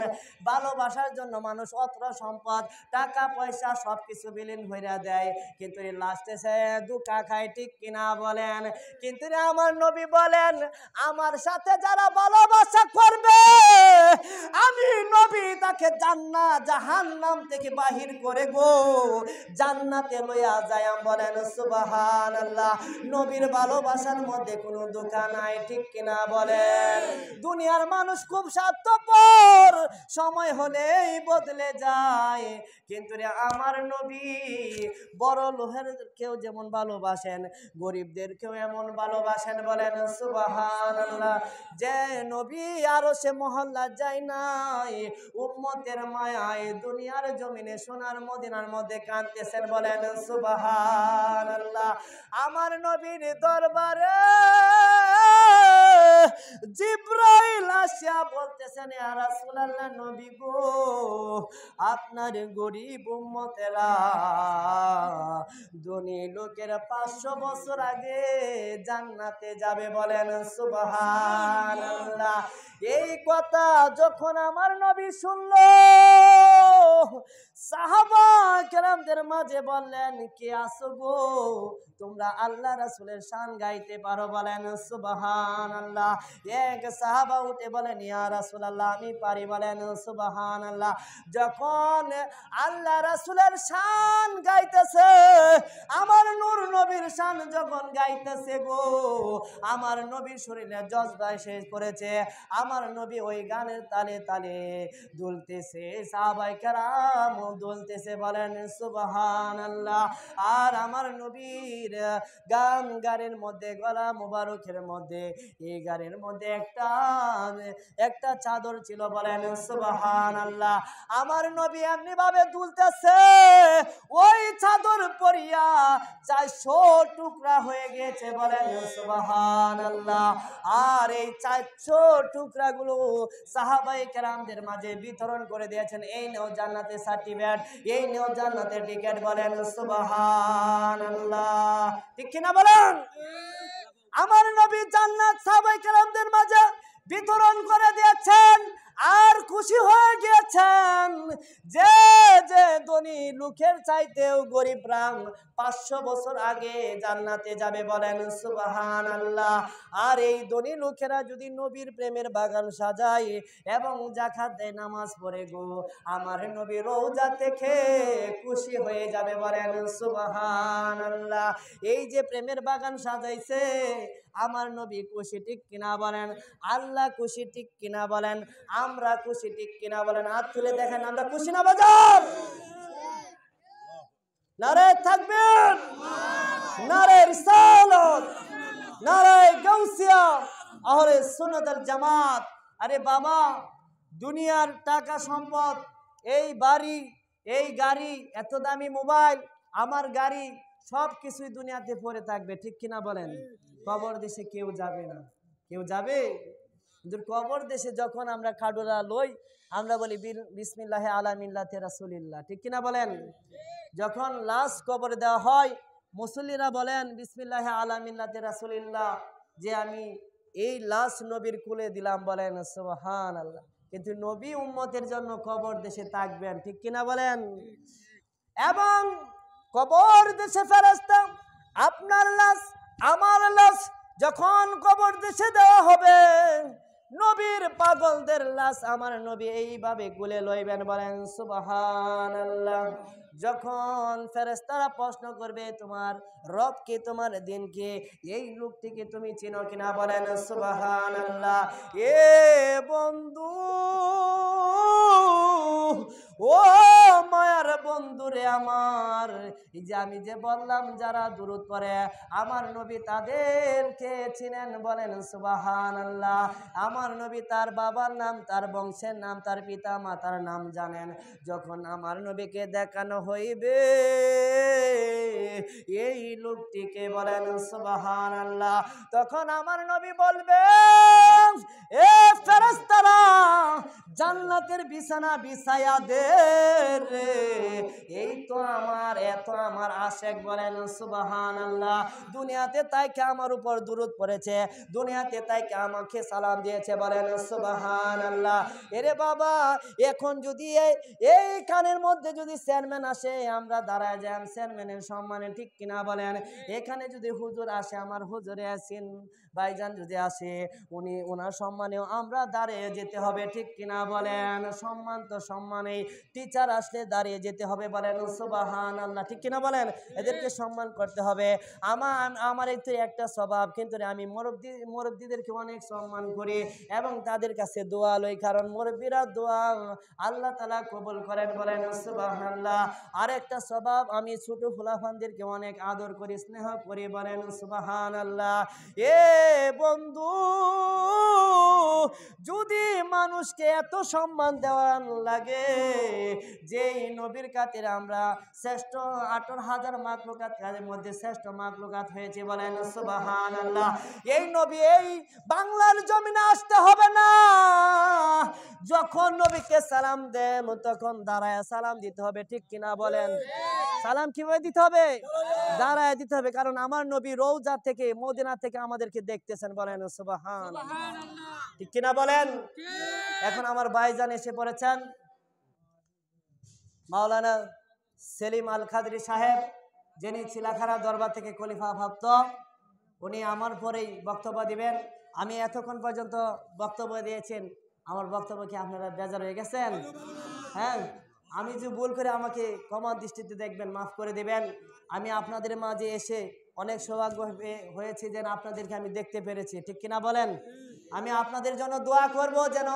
ভালোবাসার জন্য মানুষ অত্র সম্পদ টাকা পয়সা সবকিছু বিলীন হইয়া দেয়, কিন্তু লাস্টে সে দুঃখা খায়, ঠিক কিনা বলেন? কিন্তু আমার নবী বলেন, আমার সাথে যারা ভালোবাসা করবে আমি নবী তাকে জান্নাত জাহান্নাম থেকে বাহির করে গো জান্নাতে লইয়া যায়। বলেন সুবহানাল্লাহ। নবীর ভালোবাসার মধ্যে কোনো দোকান নাই, ঠিক কিনা বলেন? দুনিয়ার মানুষ খুব স্বার্থপর, সময় হলেই বদলে যায়, কিন্তু আমার নবী বড় লোহের কেউ যেমন ভালোবাসেন, গরিবদের কেউ এমন ভালোবাসেন। বলেন সুবহানাল্লাহ। যে নবী আরো সে মহল্লা যায় নাই, উম্মতের মায়ায় দুনিয়ার জমিনে সোনার মদিনার মধ্যে কাঁদতেছেন। বলেন সুবহানাল্লাহ। আমার নবীর দরবারে জিবরাইল আসিয়া বলতেছেন, ইয়া রাসূলুল্লাহ, নবী গো, আপনার গরিব উম্মতেরা ধনী লোকের 500 বছর আগে জান্নাতে যাবে। বলেন সুবহানাল্লাহ। এই কথা যখন আমার নবী শুনলো, সাহাবা কেরামদের মাঝে বললেন, কে আসো গো, তোমরা আল্লাহ রাসূলের শান গাইতে পারো? বলেন সুবহানাল্লাহ। এক সাহাবা উঠে বলেন, ইয়া রাসূলুল্লাহ, আমি পারি। বলেন সুবহানাল্লাহ। যখন আল্লাহ রাসূলের শান গাইতেছে, আমার নূর নবীর শান যখন গাইতেছে গো, আমার নবীর শরীরে জজবা শেষ করেছে, আমার নবী ওই গানের তালে তালে দুলতেছে, সাহাবায়ে কেরাম দুলতেছে। বলেন সুবহানাল্লাহ। আর আমার নবীর গানের মধ্যে, গলা মুবারকের মধ্যে, এই গানের মধ্যে একটা চাদর ছিল। বলেন সুবহানাল্লাহ। আমার নবী এমনি ভাবে দুলতেছে, ওই চাদর পরিয়া 400 টুকরা হয়ে গেছে। বলেন সুবহানাল্লাহ। আর এই 400 টুকরা গুলো সাহাবায়ে কেরামদের মাঝে বিতরণ করে দিয়েছেন, এই নেও জান্নাতের সার্টিফিকেট, এই নেও জান্নাতের টিকিট। বলেন সুবহানাল্লাহ, ঠিক কিনা বলেন? আমার নবী জান্নাত সাহাবায়ে কেরামদের মাঝে বিতরণ করে দিয়েছেন, আর খুশি হয়ে গিয়েছেন যে যে ধনী লোকের চাইতেও গরিব প্রাণ 500 বছর আগে জান্নাতে যাবে। বলেন সুবহানাল্লাহ। আর এই ধনী লোকেরা যদি নবীর প্রেমের বাগান সাজায় এবং যাকাত দেয়, নামাজ পড়ে গো, আমার নবী রওজা থেকে খুশি হয়ে যাবে। বলেন সুবহানাল্লাহ। এই যে প্রেমের বাগান সাজাইছে, আমার নবী খুশি, ঠিক কিনা বলেন? আল্লাহ খুশি, ঠিক কিনা বলেন? আমরা খুশি, ঠিক কিনা বলেন? হাত তুলে দেখেন, আমরা খুশি না বাজার? নারে তাকবীর, নারে রিসালাত, নারে গাউসিয়া, আহলে সুন্নাত ওয়াল জামাত। আরে বাবা, দুনিয়ার টাকা সম্পদ, এই বাড়ি, এই গাড়ি, এত দামি মোবাইল, আমার গাড়ি, সব কিছুই দুনিয়াতে পড়ে থাকবে, ঠিক কিনা বলেন? কবর দেশে কেউ যাবে না। কেউ যাবে? কিন্তু কবর দেশে যখন আমরা খাডুরা লই, আমরা বলি বিসমিল্লাহি আলা মিল্লাতি রাসূলিল্লাহ, ঠিক কিনা বলেন? যখন লাশ কবরে দেওয়া হয়, মুসল্লিরা বলেন বিসমিল্লাহি আলা মিল্লাতি রাসূলিল্লাহ, যে আমি এই লাশ নবীর কুলে দিলাম, বলেন সুবহানাল্লাহ। কিন্তু নবী উম্মতের জন্য কবর দেশে থাকবেন, ঠিক কিনা বলেন? এবং কবর দেশে ফেরেশতা আপনার লাশ আমার লাশ যখন কবর দেশে দেওয়া হবে, নবীর পাগলদের লাশ আমার নবী এইভাবে কুলে লইবেন, বলেন সুবহানাল্লাহ। যখন ফেরেশতারা প্রশ্ন করবে তোমার রব কে, তোমার দিন কে, এই লোকটিকে তুমি চিনো কিনা, বলেন সুবহানাল্লাহ। এ বন্ধু, ও মায়ার বন্ধুরে আমার, এই যে আমি যে বললাম যারা দুরূদ পড়ে আমার নবী তাদেরকে চিনেন, বলেন সুবহানাল্লাহ। আমার নবী তার বাবার নাম, তার বংশের নাম, তার পিতা মাতার নাম জানেন। যখন আমার নবীকে দেখানো হইবে এই লোকটিকে, বলেন সুবহানাল্লাহ, তখন আমার নবী বলবে এ ফেরেশতারা জান্নাতের বিছানা বিছায়া দে রে, এই তো আমার এত আমার আশেক, বলেন সুবহানাল্লাহ। দুনিয়াতে তাইকে আমার উপর দুরূদ পড়েছে, দুনিয়াতে তাইকে আমাকে সালাম দিয়েছে, বলেন সুবহানাল্লাহ। এরে বাবা, এখন যদি এই কানের মধ্যে যদি চেয়ারম্যান আসে আমরা দাঁড়ায় যান চেয়ারম্যানের সম্মানে, ঠিক কিনা বলেন? এখানে যদি হুজুর আসে আমার হুজুরে আসেন ভাইজান যদি আসে উনি ওনার সম্মানেও আমরা দাঁড়িয়ে যেতে হবে, ঠিক কিনা বলেন? সম্মান তো সম্মানেই, টিচার আসলে দাঁড়িয়ে যেতে হবে, বলেন সুবহানাল্লাহ, ঠিক কিনা বলেন? এদেরকে সম্মান করতে হবে। আমার একটু একটা স্বভাব, কিন্তু আমি মুরব্বীদেরকে অনেক সম্মান করি এবং তাদের কাছে দোয়া লই, কারণ মুরব্বীরা দোয়া আল্লাহ তাআলা কবুল করেন, বলেন সুবহানাল্লাহ। আরেকটা স্বভাব, আমি ছোট ফুলাফানদেরকে অনেক আদর করি, স্নেহ করি, বলেন সুবহানাল্লাহ। এ বন্ধু, যদি মানুষকে এত সম্মান দেওয়া লাগে, যেই নবীর খাতিরে আমরা শ্রেষ্ঠ 18,000 মাখলুকাতের মধ্যে শ্রেষ্ঠ মাখলুকাত হয়েছে, বলেন সুবহানাল্লাহ। এই নবী এই বাংলার জমিনে আসতে হবে না, যখন নবীকে সালাম দেন তখন দাঁড়ায় সালাম দিতে হবে, ঠিক কিনা বলেন? সালাম কিভাবে দিতে হবে? দাঁড়ায় দিতে হবে, কারণ আমার নবী রওজা থেকে মদিনা থেকে আমাদেরকে দেখতেছেন, বলেন সুবহানাল্লাহ, ঠিক কিনা বলেন? এখন আমার ভাইজান এসে পড়েছেন মাওলানা সেলিম আল খাদরি সাহেব, যিনি চিলাখানা দরবার থেকে খলিফা প্রাপ্ত, উনি আমার পরেই বক্তব্য দিবেন। আমি এতক্ষণ পর্যন্ত বক্তব্য দিয়েছেন, আমার বক্তব্য কি আপনারা বেজার হয়ে গেছেন? হ্যাঁ, আমি যে ভুল করে আমাকে ক্ষমা দৃষ্টিতে দেখবেন, মাফ করে দেবেন। আমি আপনাদের মাঝে এসে অনেক সৌভাগ্য হয়েছে যেন আপনাদেরকে আমি দেখতে পেরেছি, ঠিক কিনা বলেন? আমি আপনাদের জন্য দোয়া করব যেন